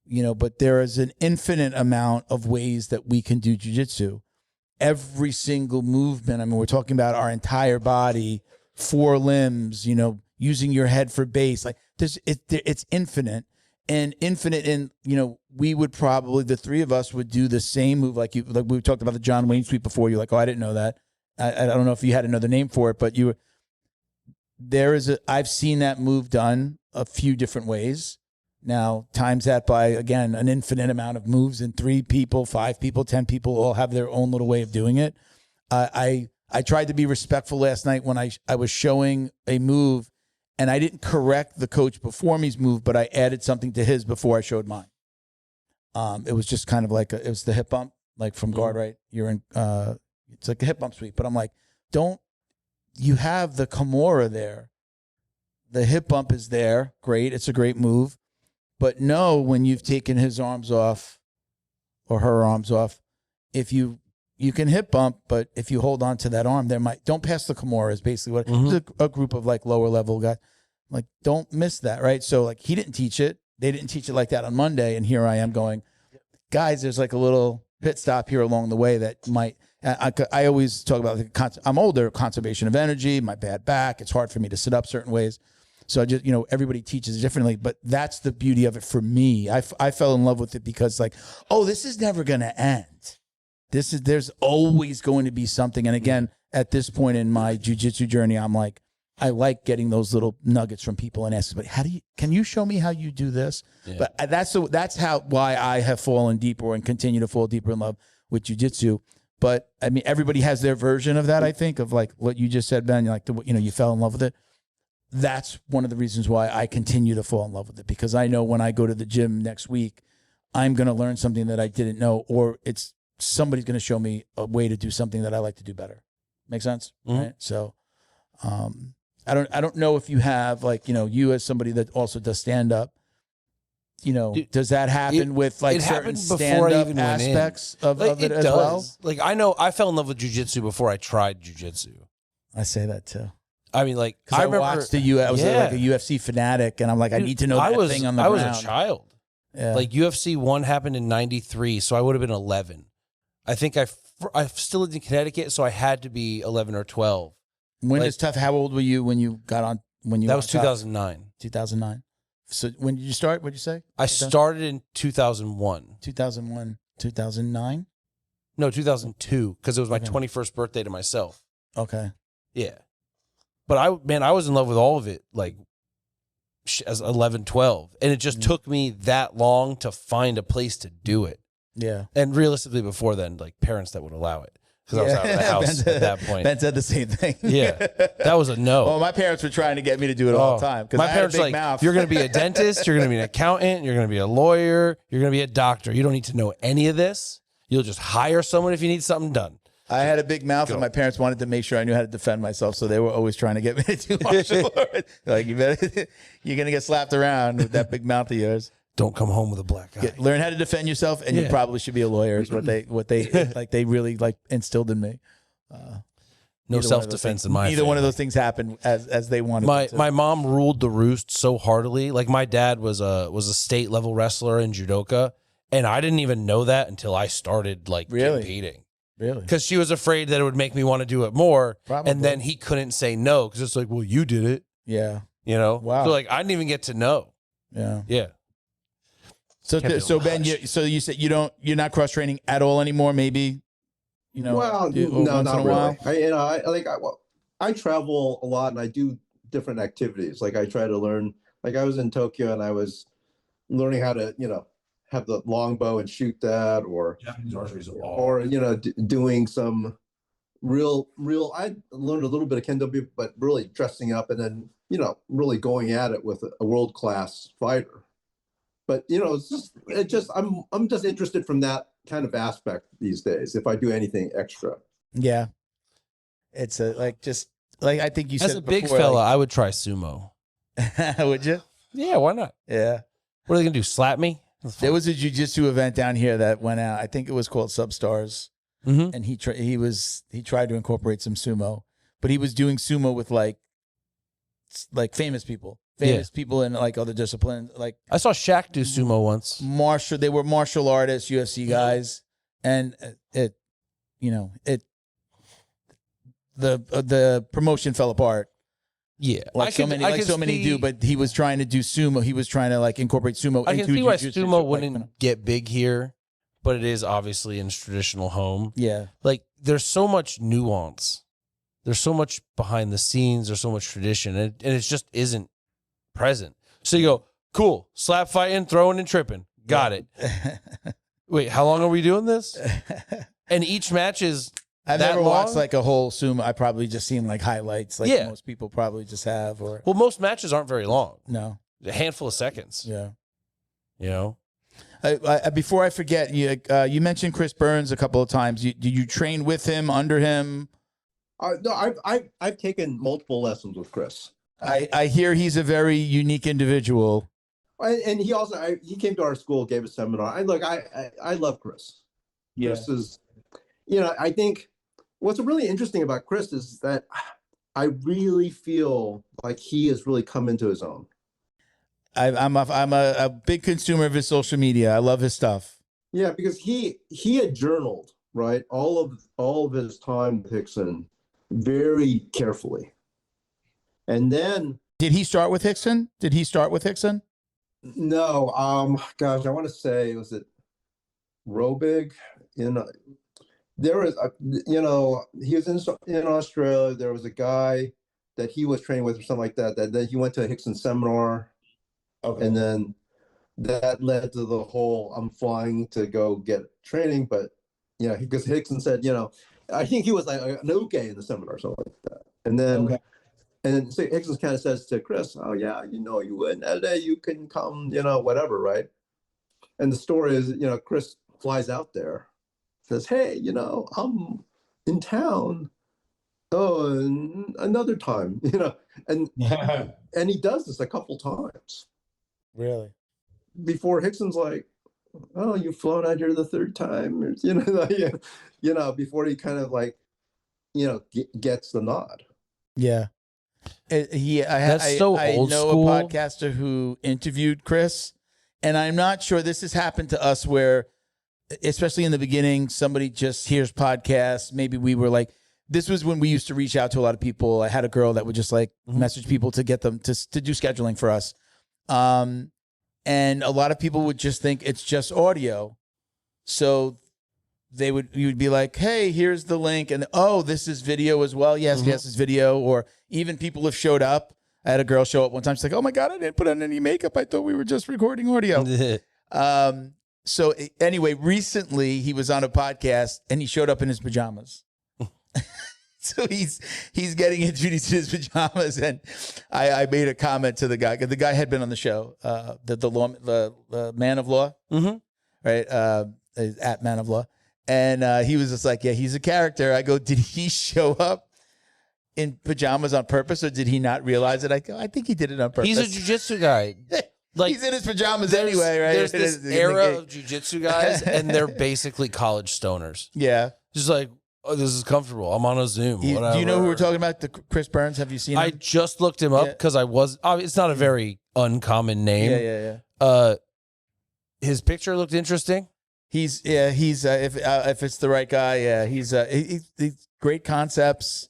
you know, but there is an infinite amount of ways that we can do jiu-jitsu. Every single movement, I mean, we're talking about our entire body, 4 limbs, you know, using your head for base. Like, it's infinite. And infinite in, you know, we would probably, the three of us would do the same move. Like we talked about the John Wayne sweep before. You're like, oh, I didn't know that. I don't know if you had another name for it, but I've seen that move done a few different ways. Now, times that by, again, an infinite amount of moves, and 3 people, 5 people, 10 people all have their own little way of doing it. I tried to be respectful last night when I was showing a move, and I didn't correct the coach before me's move, but I added something to his before I showed mine. It was just kind of like it was the hip bump, like from guard right. You're in. It's like a hip bump sweep, but I'm like, you have the Kimura there. The hip bump is there, great. It's a great move, but know when you've taken his arms off or her arms off, if you can hip bump, but if you hold on to that arm, don't pass the Kimura is basically what it's a group of like lower level guys. Like, don't miss that, right? So like he didn't teach it. They didn't teach it like that on Monday. And here I am going, guys, there's like a little pit stop here along the way that might, I always talk about, I'm older, conservation of energy, my bad back. It's hard for me to sit up certain ways. So I just, you know, everybody teaches differently, but that's the beauty of it for me. I fell in love with it because like, oh, this is never going to end. There's always going to be something. And again, at this point in my jiu-jitsu journey, I'm like, I like getting those little nuggets from people and asking, but can you show me how you do this? Yeah. But that's why I have fallen deeper and continue to fall deeper in love with jiu-jitsu. But I mean, everybody has their version of that, I think, of like what you just said, Ben, like, you fell in love with it. That's one of the reasons why I continue to fall in love with it, because I know when I go to the gym next week, I'm going to learn something that I didn't know, or somebody's going to show me a way to do something that I like to do better. Make sense? Mm-hmm. Right? So, I don't know if you have, like, you as somebody that also does stand up, does that happen with like certain stand up aspects of it as well?
Like, I know I fell in love with jiu-jitsu before I tried jiu-jitsu.
I say that too.
I mean, like,
I remember watched I was like a UFC fanatic, and I'm like, I need to know that thing on the ground.
I was a child. Yeah. Like, UFC 1 happened in 93, so I would have been 11. I think I still lived in Connecticut, so I had to be 11 or 12.
When is tough? How old were you when you got on?
That was 2009.
2009. So when did you start? What'd you say?
I started in 2001.
2001, 2009?
No, 2002, because it was my 21st birthday to myself.
Okay.
Yeah. But I was in love with all of it, like, as 11, 12. And it just took me that long to find a place to do it.
Yeah.
And realistically, before then, like parents that would allow it. Because I was out of the house at that point.
Ben said the same thing.
Yeah. That was a no.
Well, my parents were trying to get me to do it all the time.
My
I
parents
had a
were
big
like,
mouth.
you're going to be a dentist, you're going to be an accountant, you're going to be a lawyer, you're going to be a doctor. You don't need to know any of this. You'll just hire someone if you need something done.
I had a big mouth, and my parents wanted to make sure I knew how to defend myself, so they were always trying to get me to do martial arts. Like, you're going to get slapped around with that big mouth of yours.
Don't come home with a black eye.
Learn how to defend yourself, and you probably should be a lawyer. Is what they really like instilled in me.
No self-defense in my
Neither
family.
one of those things happened as they wanted.
My mom ruled the roost so heartily. Like my dad was a state level wrestler in judoka, and I didn't even know that until I started competing.
Really?
Because she was afraid that it would make me want to do it more.
Probably.
And then he couldn't say no because it's like, well, you did it.
Yeah.
You know?
Wow.
So like I didn't even get to know.
Yeah.
Yeah.
So Ben, you said you're not cross training at all anymore. Maybe.
Well, no, not really. I travel a lot and I do different activities. Like I try to learn. Like I was in Tokyo and I was learning how to have the longbow and shoot that, or
Japanese archery is
or doing some real. I learned a little bit of kendo, but really dressing up and then really going at it with a world-class fighter. But I'm just interested from that kind of aspect these days. If I do anything extra,
yeah, it's I think you said
as a big fella, I would try sumo.
Would you?
Yeah, why not?
Yeah.
What are they gonna do? Slap me?
There was a jiu-jitsu event down here that went out. I think it was called Substars, and he tried to incorporate some sumo, but he was doing sumo with like famous people. People in like other disciplines. Like
I saw Shaq do sumo once.
They were martial artists, UFC guys, and the promotion fell apart.
Yeah,
so many do, but he was trying to do sumo. He was trying to incorporate sumo.
I can see why
jiu-jitsu.
sumo wouldn't get big here, but it is obviously in its traditional home.
Yeah,
like there's so much nuance. There's so much behind the scenes. There's so much tradition, and it just isn't present. So you go, cool, slap fighting, throwing and tripping. Got it. Wait, how long are we doing this? And each match is
I've never watched a whole sumo. I probably just seen highlights most people probably just have. Or
well, most matches aren't very long.
No.
A handful of seconds.
Yeah.
Before
I forget, you mentioned Chris Burns a couple of times. Did you train with him, under him?
No, I've taken multiple lessons with Chris.
I hear he's a very unique individual.
And he also he came to our school, gave a seminar. I love Chris.
Yeah.
Chris is, I think what's really interesting about Chris is that I really feel like he has really come into his own.
I'm a big consumer of his social media. I love his stuff.
Yeah, because he had journaled, right, all of his time with Rickson very carefully. And then
did he start with Rickson?
No, gosh, I want to say, was it Robig? There was he was in Australia. There was a guy that he was training with or something like that. Then he went to a Rickson seminar. Okay. And then that led to the whole I'm flying to go get training, but because Rickson said, I think he was like an okay in the seminar or something like that. And then okay. And then so Rickson kind of says to Chris, oh yeah, you in LA, you can come, whatever, right? And the story is, Chris flies out there, says, hey, I'm in town. Oh, and another time, and and he does this a couple times.
Really?
Before Rickson's like, oh, you've flown out here the third time, before he kind of gets the nod.
Yeah.
That's so old school.
A podcaster who interviewed Chris, and I'm not sure this has happened to us where, especially in the beginning, somebody just hears podcasts. Maybe we were like, this was when we used to reach out to a lot of people. I had a girl that would just message people to get them to do scheduling for us. And a lot of people would just think it's just audio. So you would be like, hey, here's the link. And, oh, this is video as well. Yes, yes, it's video. Or even people have showed up. I had a girl show up one time. She's like, "Oh my God, I didn't put on any makeup. I thought we were just recording audio." So anyway, recently he was on a podcast and he showed up in his pajamas. So he's getting introduced in his pajamas, and I made a comment to the guy. The guy had been on the show, the man of law, right? At man of law, and he was just like, "Yeah, he's a character." I go, "Did he show up in pajamas on purpose, or did he not realize it?" I go, "I think he did it on purpose."
He's a jiu-jitsu guy. Like,
he's in his pajamas anyway, right?
There's this era of jiu-jitsu guys, and they're basically college stoners.
Yeah,
just like, "Oh, this is comfortable. I'm on a Zoom."
Do you know who we're talking about? The Chris Burns. Have you seen him?
I just looked him up because it's not a very uncommon name.
Yeah.
His picture looked interesting.
He's if it's the right guy, he's great concepts.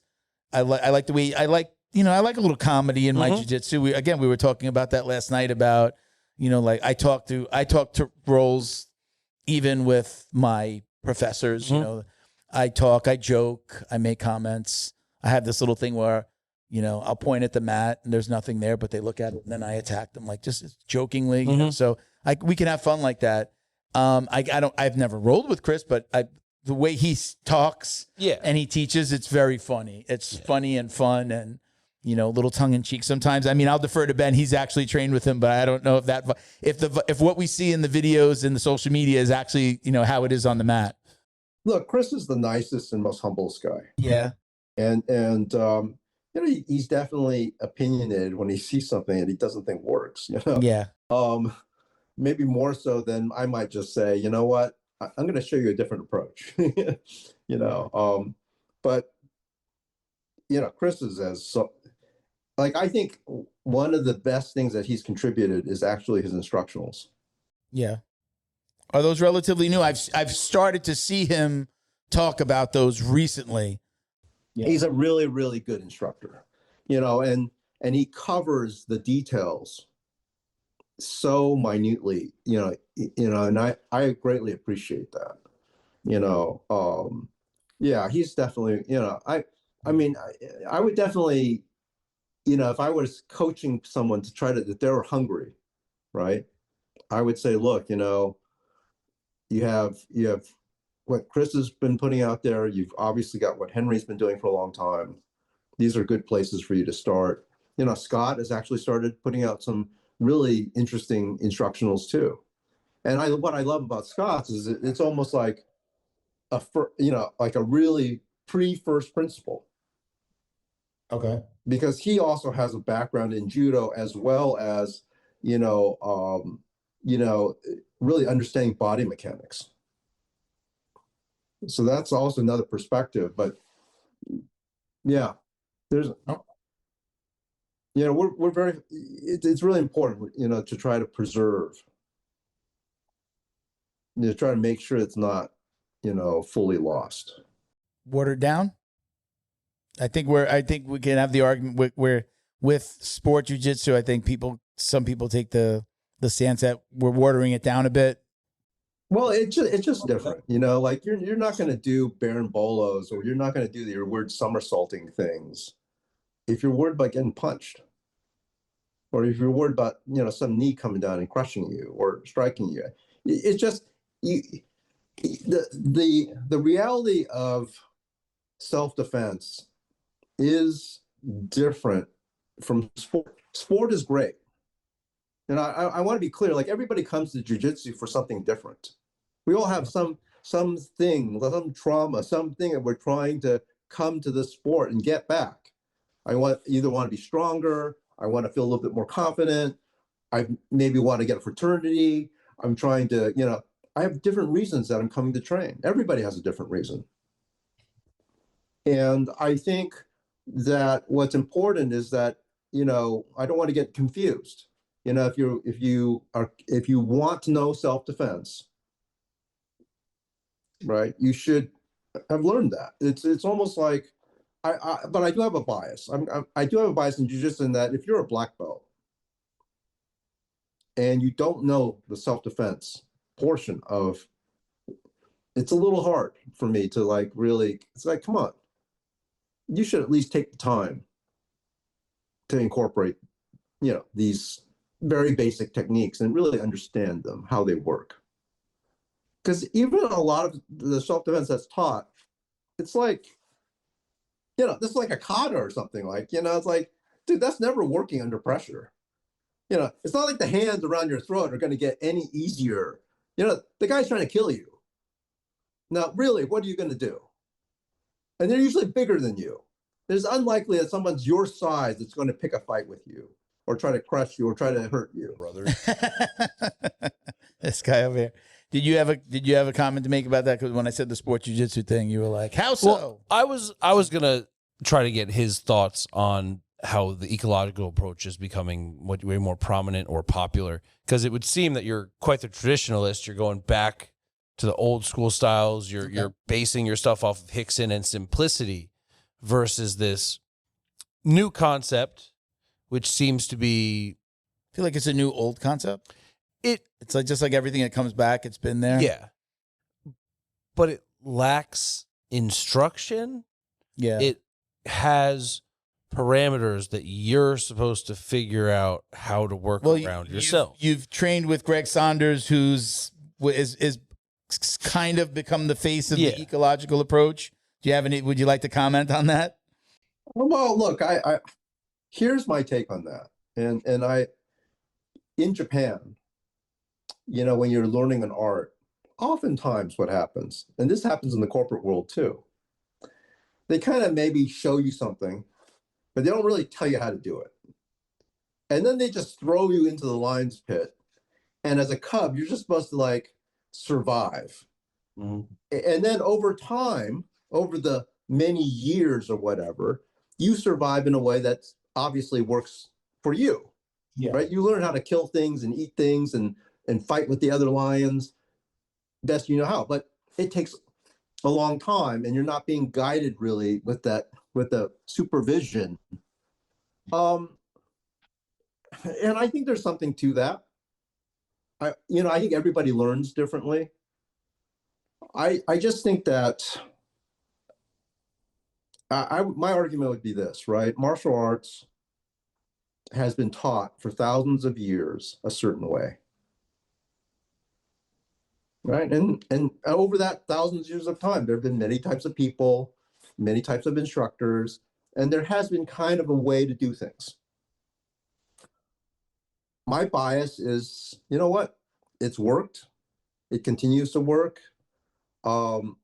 I like the way I like a little comedy in my jiu-jitsu. We were talking about that last night about, like I talk to roles even with my professors, I joke, I make comments. I have this little thing where, I'll point at the mat and there's nothing there, but they look at it and then I attack them, like just jokingly. So we can have fun like that. I've never rolled with Chris, but the way he talks and he teaches, it's very funny. It's funny and fun and, little tongue in cheek sometimes. I mean, I'll defer to Ben. He's actually trained with him, but I don't know if what we see in the videos and the social media is actually, how it is on the mat.
Look, Chris is the nicest and most humblest guy.
Yeah.
And he's definitely opinionated when he sees something and he doesn't think works,
Yeah.
Maybe more so than I might just say, you know what, I'm going to show you a different approach, but Chris is I think one of the best things that he's contributed is actually his instructionals.
Yeah. Are those relatively new? I've started to see him talk about those recently.
Yeah. He's a really, really good instructor, and he covers the details so minutely, and I greatly appreciate that, he's definitely, I would definitely, if I was coaching someone to try to, if they were hungry, right, I would say, look, you have what Chris has been putting out there. You've obviously got what Henry's been doing for a long time. These are good places for you to start. Scott has actually started putting out some really interesting instructionals too. And what I love about Scott's is it's almost like like a really pre-first principle.
Okay.
Because he also has a background in judo as well as, really understanding body mechanics. So that's also another perspective. But yeah, there's, we're very, it's really important, to try to preserve, to try to make sure it's not, fully lost.
Watered down. I think we can have the argument where with sport jiu-jitsu, I think some people take the stance that we're watering it down a bit.
Well, it's just different, like you're not going to do barambolos, or you're not going to do your weird somersaulting things if you're worried about getting punched, or if you're worried about, some knee coming down and crushing you or striking you. It's just the reality of self-defense is different from sport. Sport is great. And I want to be clear, like everybody comes to jiu-jitsu for something different. We all have something, some trauma, something that we're trying to come to the sport and get back. I either want to be stronger. I want to feel a little bit more confident. I maybe want to get a fraternity. I'm trying to, I have different reasons that I'm coming to train. Everybody has a different reason. And I think that what's important is that, I don't want to get confused. If you want to know self-defense, right, you should have learned that. It's almost like, but I do have a bias. I do have a bias in jiu-jitsu in that if you're a black belt and you don't know the self-defense portion of, it's a little hard for me to really, it's like, come on, you should at least take the time to incorporate, these very basic techniques and really understand them, how they work. Because even a lot of the self-defense that's taught, it's like, this is like a kata or something, like, it's like, dude, that's never working under pressure. It's not like the hands around your throat are going to get any easier. The guy's trying to kill you. Now, really, what are you going to do? And they're usually bigger than you. It's unlikely that someone's your size that's going to pick a fight with you or try to crush you or try to hurt you, brother.
This guy over here. Did you have a comment to make about that? Because when I said the sport jiu-jitsu thing, you were like, how so?
Well, I was gonna try to get his thoughts on how the ecological approach is becoming way more prominent or popular, because it would seem that you're quite the traditionalist. You're going back to the old school styles. You're basing your stuff off of Rickson and simplicity versus this new concept, which seems to be.
I feel like it's a new old concept. It's like just like everything that comes back, it's been there.
Yeah. But it lacks instruction.
Yeah.
It has parameters that you're supposed to figure out how to work around yourself.
You've trained with Greg Saunders, is kind of become the face of the ecological approach. Do you have any? Would you like to comment on that?
Well, look, I here's my take on that, and in Japan, when you're learning an art, oftentimes what happens, and this happens in the corporate world too, they kind of maybe show you something, but they don't really tell you how to do it. And then they just throw you into the lion's pit. And as a cub, you're just supposed to like survive. Mm-hmm. And then over time, over the many years or whatever, you survive in a way that obviously works for you. Yeah. Right? You learn how to kill things and eat things and fight with the other lions best you know how. But it takes a long time, and you're not being guided really with the supervision. And I think there's something to that. I think everybody learns differently. I just think that my argument would be this, right? Martial arts has been taught for thousands of years a certain way, right? And over that thousands of years of time, there have been many types of people, many types of instructors, and there has been kind of a way to do things. My bias is, you know what? It's worked. It continues to work. And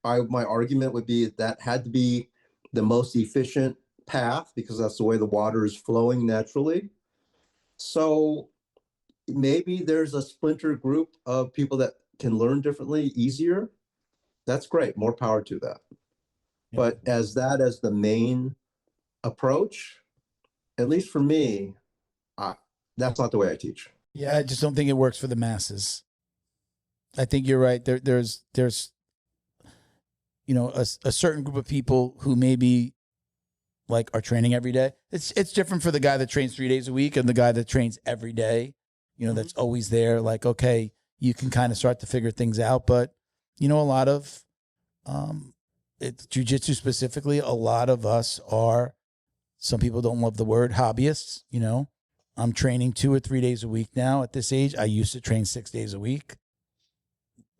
my argument would be that had to be the most efficient path because that's the way the water is flowing naturally. So maybe there's a splinter group of people that can learn differently easier. That's great. More power to that. Yeah. But as the main approach, at least for me, that's not the way I teach.
Yeah, I just don't think it works for the masses. I think you're right. There's a certain group of people who maybe like are training every day. It's different for the guy that trains 3 days a week and the guy that trains every day. That's always there. Like, okay, you can kind of start to figure things out. But a lot of it's jiu-jitsu specifically. A lot of us are. Some people don't love the word hobbyists. I'm training 2 or 3 days a week now at this age. I used to train 6 days a week.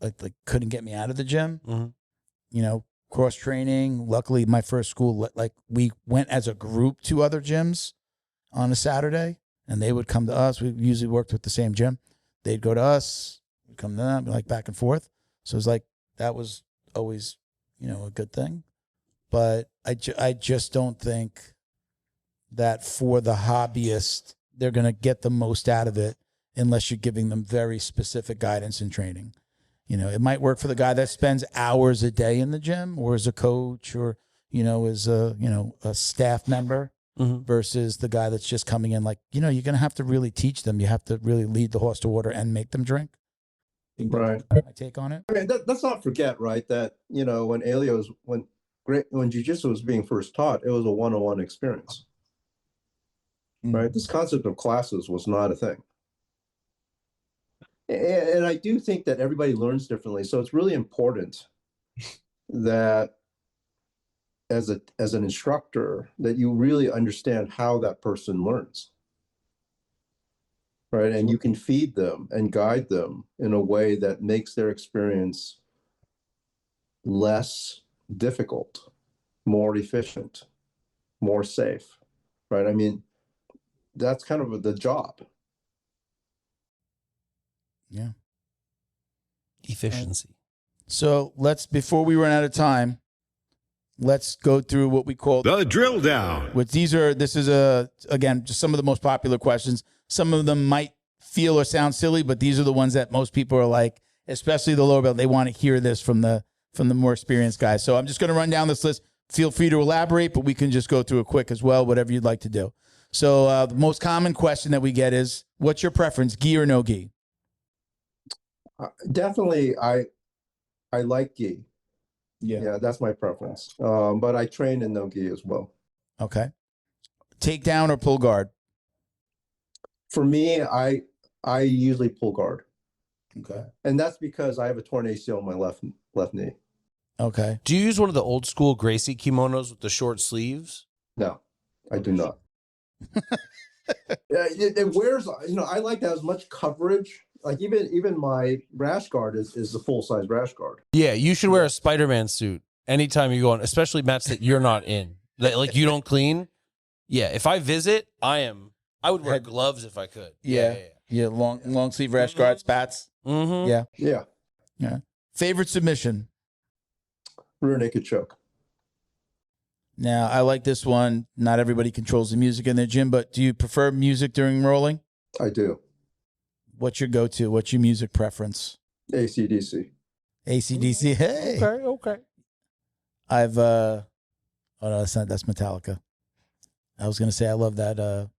Like couldn't get me out of the gym. Mm-hmm. Cross training. Luckily, my first school, like we went as a group to other gyms on a Saturday, and they would come to us. We usually worked with the same gym. They'd go to us, we'd come to them, like back and forth. So it's like that was always, a good thing. But I just don't think that for the hobbyist, they're going to get the most out of it unless you're giving them very specific guidance and training. It might work for the guy that spends hours a day in the gym or as a coach or, as a staff member versus the guy that's just coming in like, you're going to have to really teach them. You have to really lead the horse to water and make them drink.
Right.
My take on it.
I mean, let's not forget, right, that, when jiu-jitsu was being first taught, it was a one-on-one experience. Right? This concept of classes was not a thing. And I do think that everybody learns differently. So it's really important that as an instructor, that you really understand how that person learns, right? And you can feed them and guide them in a way that makes their experience less difficult, more efficient, more safe, right? I mean, that's kind of the job.
Yeah.
Efficiency.
So before we run out of time, let's go through what we call
The drill down.
This is again, just some of the most popular questions. Some of them might feel or sound silly, but these are the ones that most people are like, especially the lower belt, they want to hear this from the more experienced guys. So I'm just going to run down this list. Feel free to elaborate, but we can just go through it quick as well, whatever you'd like to do. So the most common question that we get is, what's your preference, gi or no gi?
Definitely, I like gi. Yeah, that's my preference. But I train in no gi as well.
Okay. Takedown or pull guard?
For me, I usually pull guard.
Okay.
And that's because I have a torn ACL in my left knee.
Okay.
Do you use one of the old school Gracie kimonos with the short sleeves?
No, I do not. It wears, I like to have as much coverage. Like even my rash guard is a full size rash guard.
Yeah, you should wear a Spider-Man suit anytime you go on, especially mats that you're not in, that like you don't clean. Yeah, if I visit, I would wear gloves if I could.
Yeah. Long sleeve rash guard, spats.
Mm-hmm.
Yeah. Favorite submission?
Rear naked choke.
Now, I like this one. Not everybody controls the music in their gym, but do you prefer music during rolling?
I do.
What's your go-to? What's your music preference?
AC/DC.
AC/DC. Hey.
Okay.
I've oh no, that's Metallica. I was gonna say I love that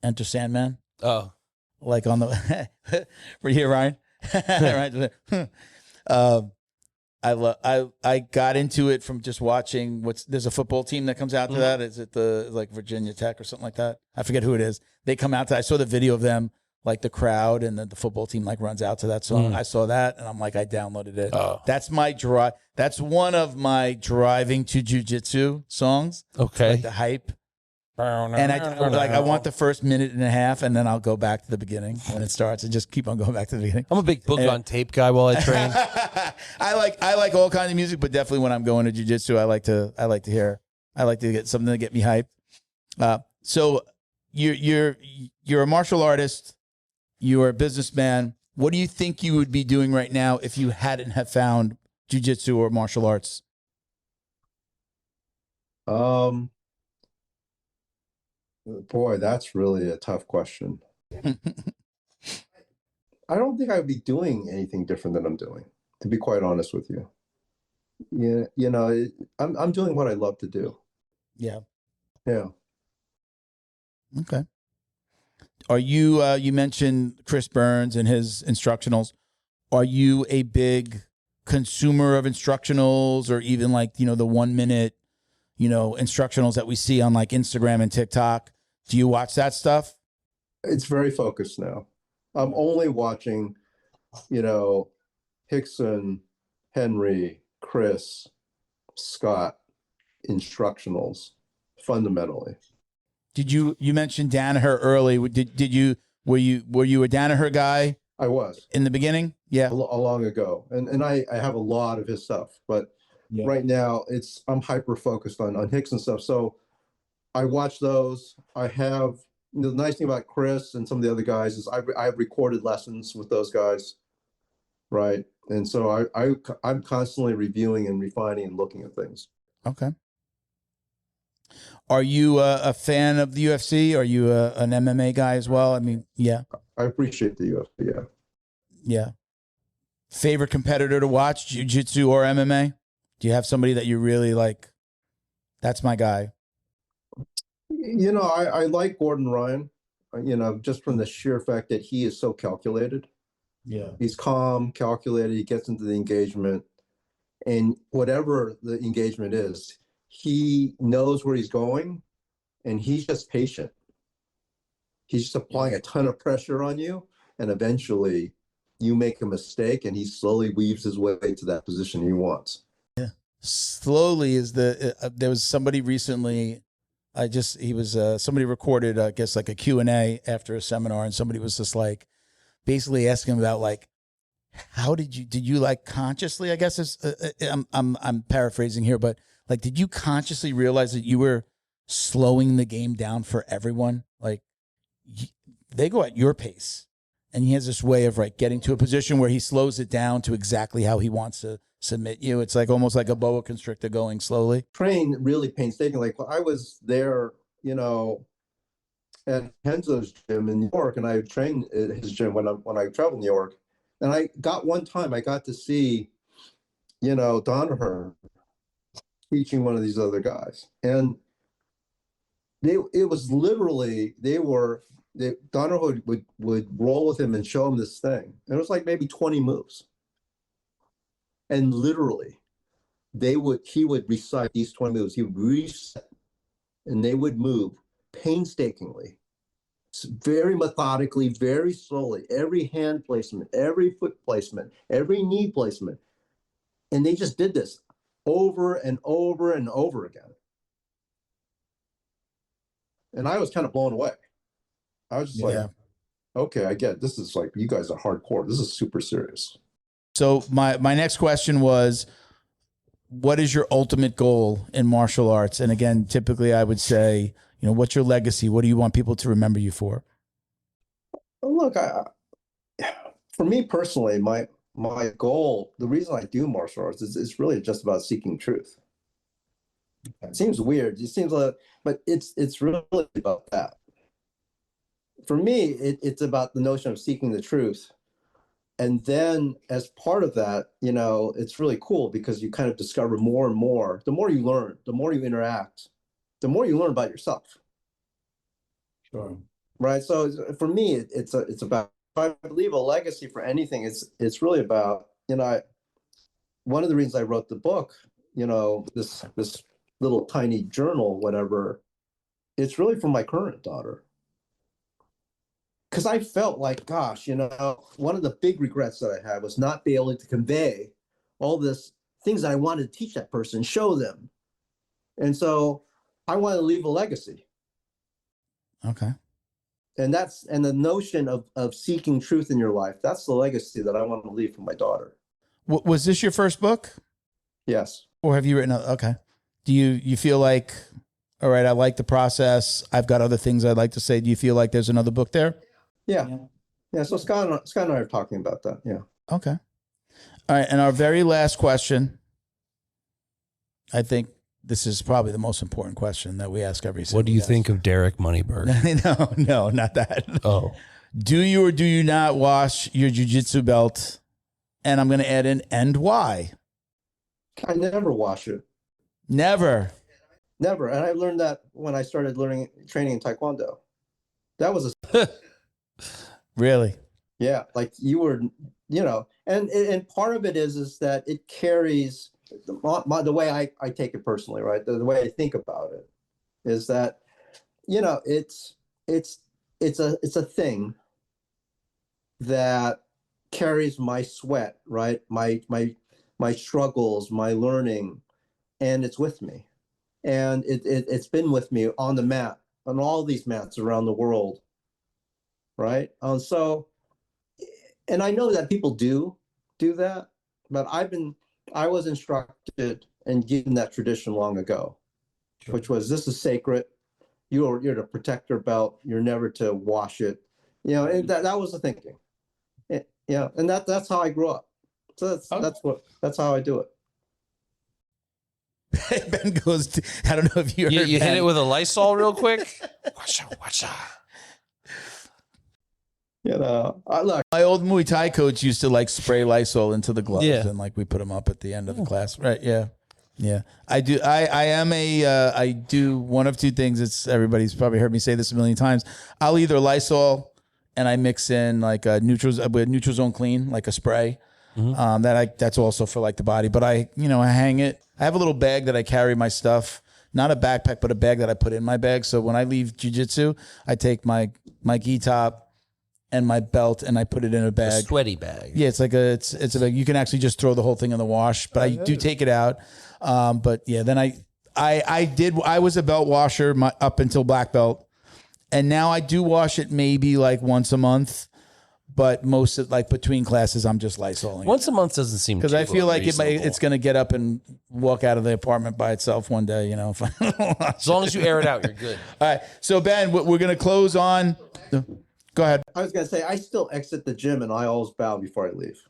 Enter Sandman.
Oh.
Like on the were you here, Ryan? I got into it from just watching there's a football team that comes out to that. Is it like Virginia Tech or something like that? I forget who it is. They come out to I saw the video of them, like the crowd, and then the football team like runs out to that song. I saw that and I'm like, I downloaded it.
Oh.
That's my drive. That's one of my driving to jiu-jitsu songs.
Okay.
Like the hype. And I want the first minute and a half, and then I'll go back to the beginning when it starts, and just keep on going back to the beginning.
I'm a big book on tape guy while I train.
I like all kinds of music, but definitely when I'm going to jiu-jitsu, I like to get something to get me hyped. So you're a martial artist, you're a businessman. What do you think you would be doing right now if you hadn't have found jiu-jitsu or martial arts?
Boy, that's really a tough question. I don't think I would be doing anything different than I'm doing, to be quite honest with you. Yeah, I'm doing what I love to do.
Yeah.
Yeah.
Okay. Are you you mentioned Chris Burns and his instructionals. Are you a big consumer of instructionals, or even like, the 1 minute, instructionals that we see on like Instagram and TikTok? Do you watch that stuff?
It's very focused now. I'm only watching, Rickson, Henry, Chris, Scott instructionals fundamentally.
You mentioned Danaher early? Were you a Danaher guy?
I was
in the beginning. Yeah,
long ago, and I have a lot of his stuff, but right now I'm hyper focused on Rickson stuff. So I watch those. I have the nice thing about Chris and some of the other guys is I've recorded lessons with those guys, right? And so I'm constantly reviewing and refining and looking at things.
Okay. Are you a fan of the UFC? Are you an MMA guy as well? I mean, yeah.
I appreciate the UFC. Yeah.
Yeah. Favorite competitor to watch, jiu-jitsu or MMA? Do you have somebody that you really like? That's my guy.
I like Gordon Ryan, just from the sheer fact that he is so calculated.
Yeah.
He's calm, calculated. He gets into the engagement, and whatever the engagement is, he knows where he's going, and he's just patient. He's just applying a ton of pressure on you, and eventually you make a mistake, and he slowly weaves his way to that position he wants.
Yeah. slowly is there was somebody recently, somebody recorded, I guess, like a Q&A after a seminar, and somebody was just like, basically asking about like, how did you like consciously, I guess I'm paraphrasing here, but like, did you consciously realize that you were slowing the game down for everyone? Like, they go at your pace, and he has this way of like getting to a position where he slows it down to exactly how he wants to submit you. It's like almost like a boa constrictor going slowly.
Train really painstakingly. Like I was there, at Henzo's gym in New York, and I trained at his gym when I traveled to New York. And I got to see, Donaher teaching one of these other guys, and it was literally Donaher would roll with him and show him this thing. And it was like maybe 20 moves. And literally, he would recite these 20 moves. He would reset, and they would move painstakingly, very methodically, very slowly. Every hand placement, every foot placement, every knee placement, and they just did this over and over and over again. And I was kind of blown away. I was just like, okay, I get it. This is like, you guys are hardcore. This is super serious.
So my next question was, what is your ultimate goal in martial arts? And again, typically I would say, what's your legacy? What do you want people to remember you for?
Look, for me personally, my goal, the reason I do martial arts is really just about seeking truth. It seems weird. It seems like, but it's really about that. For me, it's about the notion of seeking the truth. And then as part of that, it's really cool because you kind of discover more and more. The more you learn, the more you interact, the more you learn about yourself.
Sure.
Right. So for me, it's about, if I leave a legacy for anything, it's really about, one of the reasons I wrote the book, this little tiny journal, whatever, it's really for my current daughter. Because I felt like, gosh, one of the big regrets that I had was not being able to convey all this things that I wanted to teach that person, show them. And so I want to leave a legacy.
Okay.
And the notion of seeking truth in your life, that's the legacy that I want to leave for my daughter.
Was this your first book?
Yes.
Or have you written okay. Do you feel like, all right, I like the process, I've got other things I'd like to say. Do you feel like there's another book there?
Yeah. So Scott and I are talking about that. Yeah.
Okay. All right. And our very last question, I think this is probably the most important question that we ask every single
What do you
guest.
think of Derek Moneyberg?
No, not that.
Oh.
Do you or do you not wash your jiu-jitsu belt? And I'm going to add in, and why?
I never wash it.
Never.
Never. And I learned that when I started training in Taekwondo. That was a
Really?
Yeah, like you were, and part of it is that it carries the way I take it personally, right? The way I think about it is that, it's a thing that carries my sweat, right? My struggles, my learning, and it's with me, and it's been with me on the mat, on all these mats around the world. Right. And I know that people do that, but I was instructed and given that tradition long ago, which was, this is sacred. You're to protect your belt. You're never to wash it. And that was the thinking. And that's how I grew up. So that's how I do it.
Ben goes, I don't know if you heard
You
Ben.
hit it with a Lysol real quick? Watch out.
Look,
My old Muay Thai coach used to like spray Lysol into the gloves,
Yeah.
and like we put them up at the end of the class. Right? Yeah, yeah. I do. I do one of two things. It's, everybody's probably heard me say this a million times. I'll either Lysol and I mix in like a Neutral Zone Clean, like a spray. That's also for like the body. But I hang it. I have a little bag that I carry my stuff. Not a backpack, but a bag that I put in my bag. So when I leave jiu-jitsu, I take my gi top, and my belt, and I put it in a
A
bag.
sweaty bag.
Yeah, it's like it's a bag. You can actually just throw the whole thing in the wash, but I do take it out. But yeah, then I was a belt washer up until black belt, and now I do wash it maybe like once a month. But most of like between classes, I'm just Lysoling.
Once a month doesn't seem
because I feel like
reasonable.
it's going to get up and walk out of the apartment by itself one day. You know,
As long as you air it out, you're good.
All right. So Ben, we're going to close on. Go ahead.
I was going to say, I still exit the gym and I always bow before I leave.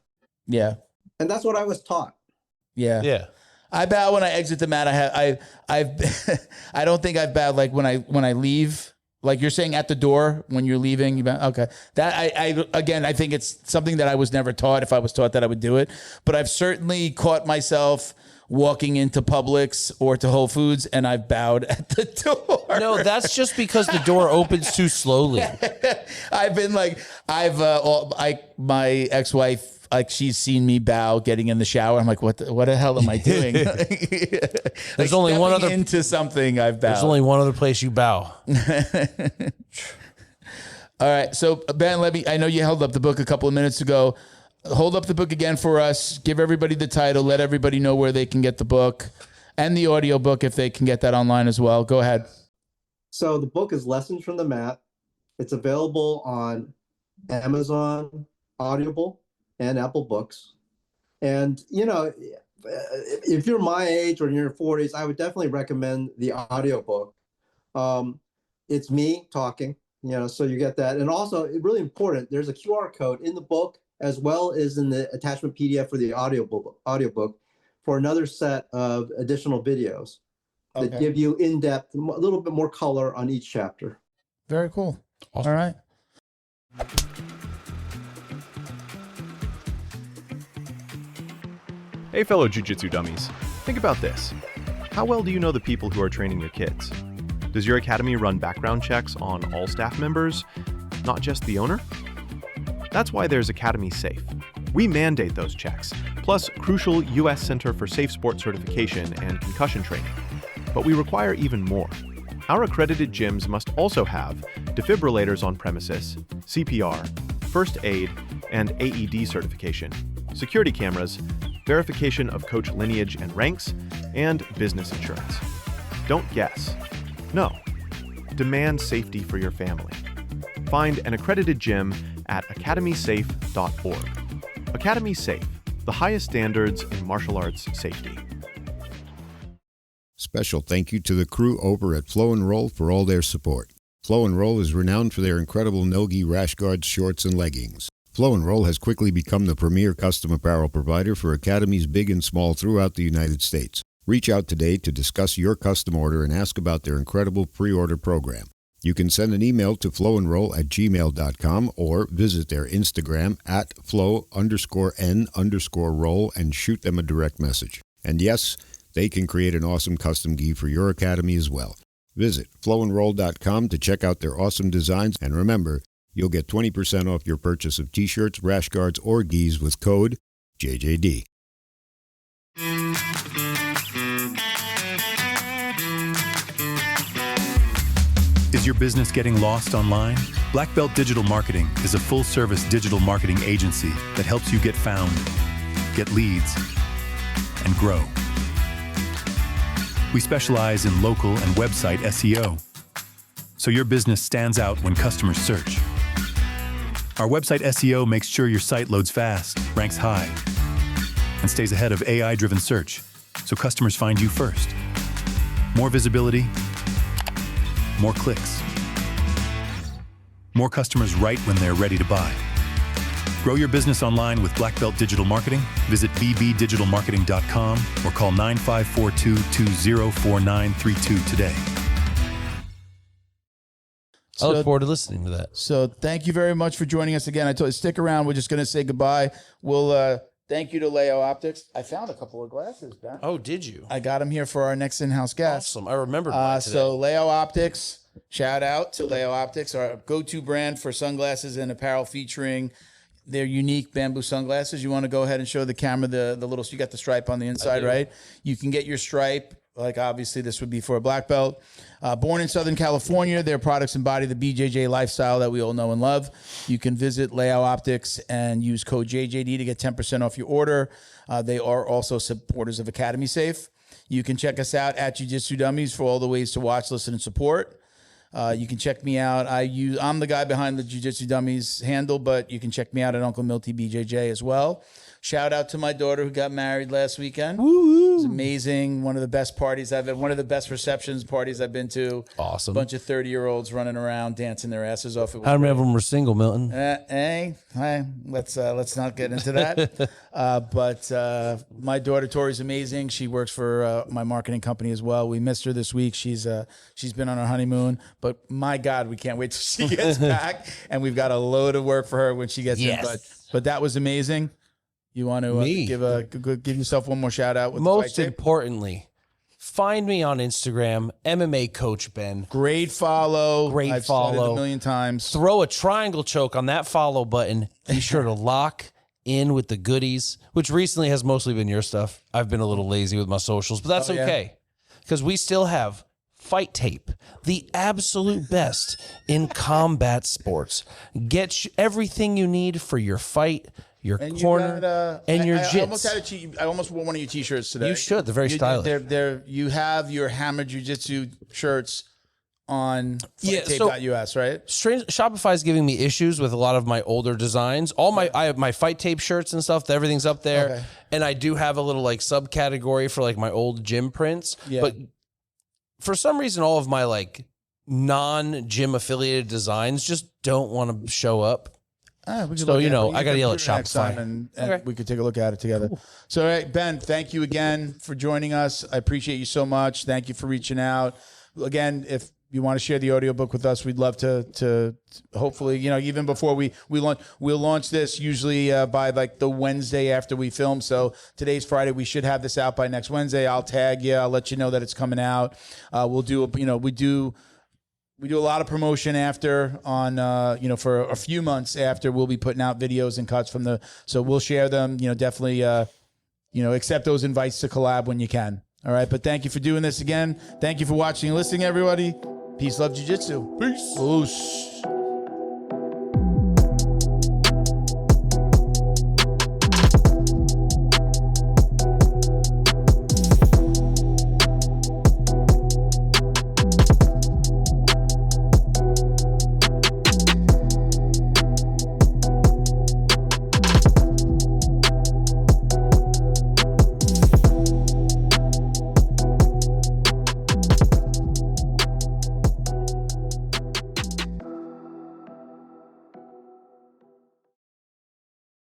Yeah.
And that's what I was taught.
Yeah.
Yeah.
I bow when I exit the mat. I don't think I've bowed like when I leave. Like you're saying at the door when you're leaving, you bow. Okay. That I think it's something that I was never taught. If I was taught that, I would do it. But I've certainly caught myself walking into Publix or to Whole Foods and I've bowed at the door.
No, that's just because the door opens too slowly.
I've been like, my ex-wife, like she's seen me bow getting in the shower. I'm like, what the hell am I doing?
There's only one other
into something I've bowed.
There's only one other place you bow.
All right. So Ben, I know you held up the book a couple of minutes ago. Hold up the book again for us. Give everybody the title. Let everybody know where they can get the book and the audio book if they can get that online as well. Go ahead.
So the book is Lessons from the Mat. It's available on Amazon, Audible, and Apple Books. And, you know, if you're my age or in your 40s, I would definitely recommend the audiobook. It's me talking, you know, so you get that. And also, really important, there's a QR code in the book as well as in the attachment PDF for the audiobook for another set of additional videos that give you in-depth, a little bit more color on each chapter.
Very cool.
Awesome.
All right.
Hey, fellow Jiu-Jitsu dummies. Think about this. How well do you know the people who are training your kids? Does your academy run background checks on all staff members, not just the owner? That's why there's Academy Safe. We mandate those checks, plus crucial U.S. Center for Safe Sport certification and concussion training. But we require even more. Our accredited gyms must also have defibrillators on premises, CPR, first aid, and AED certification, security cameras, verification of coach lineage and ranks, and business insurance. Don't guess. No. Demand safety for your family. Find an accredited gym at academysafe.org. Academy Safe, the highest standards in martial arts safety.
Special thank you to the crew over at Flow and Roll for all their support. Flow and Roll is renowned for their incredible no-gi rash guards, shorts, and leggings. Flow and Roll has quickly become the premier custom apparel provider for academies big and small throughout the United States. Reach out today to discuss your custom order and ask about their incredible pre-order program. You can send an email to flowandroll@gmail.com or visit their Instagram at flow_n_roll and shoot them a direct message. And yes, they can create an awesome custom gi for your academy as well. Visit flowandroll.com to check out their awesome designs, and remember, you'll get 20% off your purchase of t-shirts, rash guards, or gis with code JJD.
Is your business getting lost online? Black Belt Digital Marketing is a full-service digital marketing agency that helps you get found, get leads, and grow. We specialize in local and website SEO, so your business stands out when customers search. Our website SEO makes sure your site loads fast, ranks high, and stays ahead of AI-driven search, so customers find you first. More visibility, more clicks. More customers right when they're ready to buy. Grow your business online with Black Belt Digital Marketing. Visit bbdigitalmarketing.com or call 9542-204932 today.
I look forward to listening to that.
So thank you very much for joining us again. I told you, stick around. We're just going to say goodbye. We'll thank you to Leo Optics. I found a couple of glasses, Ben.
Oh, did you?
I got them here for our next in-house guest.
Awesome. I remembered mine today.
So Leo Optics, shout out to Leo Optics, our go-to brand for sunglasses and apparel featuring their unique bamboo sunglasses. You want to go ahead and show the camera the little, so you got the stripe on the inside, right? You can get your stripe Like, obviously, this would be for a black belt. Born in Southern California, their products embody the BJJ lifestyle that we all know and love. You can visit Layout Optics and use code JJD to get 10% off your order. They are also supporters of Academy Safe. You can check us out at Jiu-Jitsu Dummies for all the ways to watch, listen, and support. You can check me out. I'm the guy behind the Jiu-Jitsu Dummies handle, but you can check me out at Uncle Milty BJJ as well. Shout out to my daughter who got married last weekend. Woo-hoo. It was amazing. One of the best parties one of the best receptions parties I've been to.
Awesome.
A bunch of 30-year-olds running around dancing their asses off.
How many of them were single, Milton?
Hey, let's not get into that. But my daughter Tori's amazing. She works for my marketing company as well. We missed her this week. She's been on her honeymoon, but my God, we can't wait till she gets back. And we've got a load of work for her when she gets in. But that was amazing. You want to give yourself one more shout out? With
Most importantly, find me on Instagram, MMA Coach Ben.
Great follow.
I've
said it a million times.
Throw a triangle choke on that follow button. Be sure to lock in with the goodies, which recently has mostly been your stuff. I've been a little lazy with my socials, but that's okay. Because we still have Fight Tape, the absolute best in combat sports. Get everything you need for your fight, your corner, and your jits.
I almost wore one of your t-shirts today.
You should. They're very stylish.
You have your Hammer Jiu-Jitsu shirts on fighttape.us, right?
Shopify is giving me issues with a lot of my older designs. I have my Fight Tape shirts and stuff. Everything's up there. Okay. And I do have a little like subcategory for like my old gym prints. Yeah. But for some reason, all of my like non-gym affiliated designs just don't want to show up. I got to yell at Shopify.
And we could take a look at it together. Cool. So, all right, Ben, thank you again for joining us. I appreciate you so much. Thank you for reaching out. Again, if you want to share the audiobook with us, we'd love to hopefully, even before we'll launch this usually by like the Wednesday after we film. So today's Friday. We should have this out by next Wednesday. I'll tag you. I'll let you know that it's coming out. We'll do, we do a lot of promotion after on, for a few months after we'll be putting out videos and cuts so we'll share them, definitely, accept those invites to collab when you can. All right. But thank you for doing this again. Thank you for watching and listening, everybody. Peace, love, jiu-jitsu. Peace.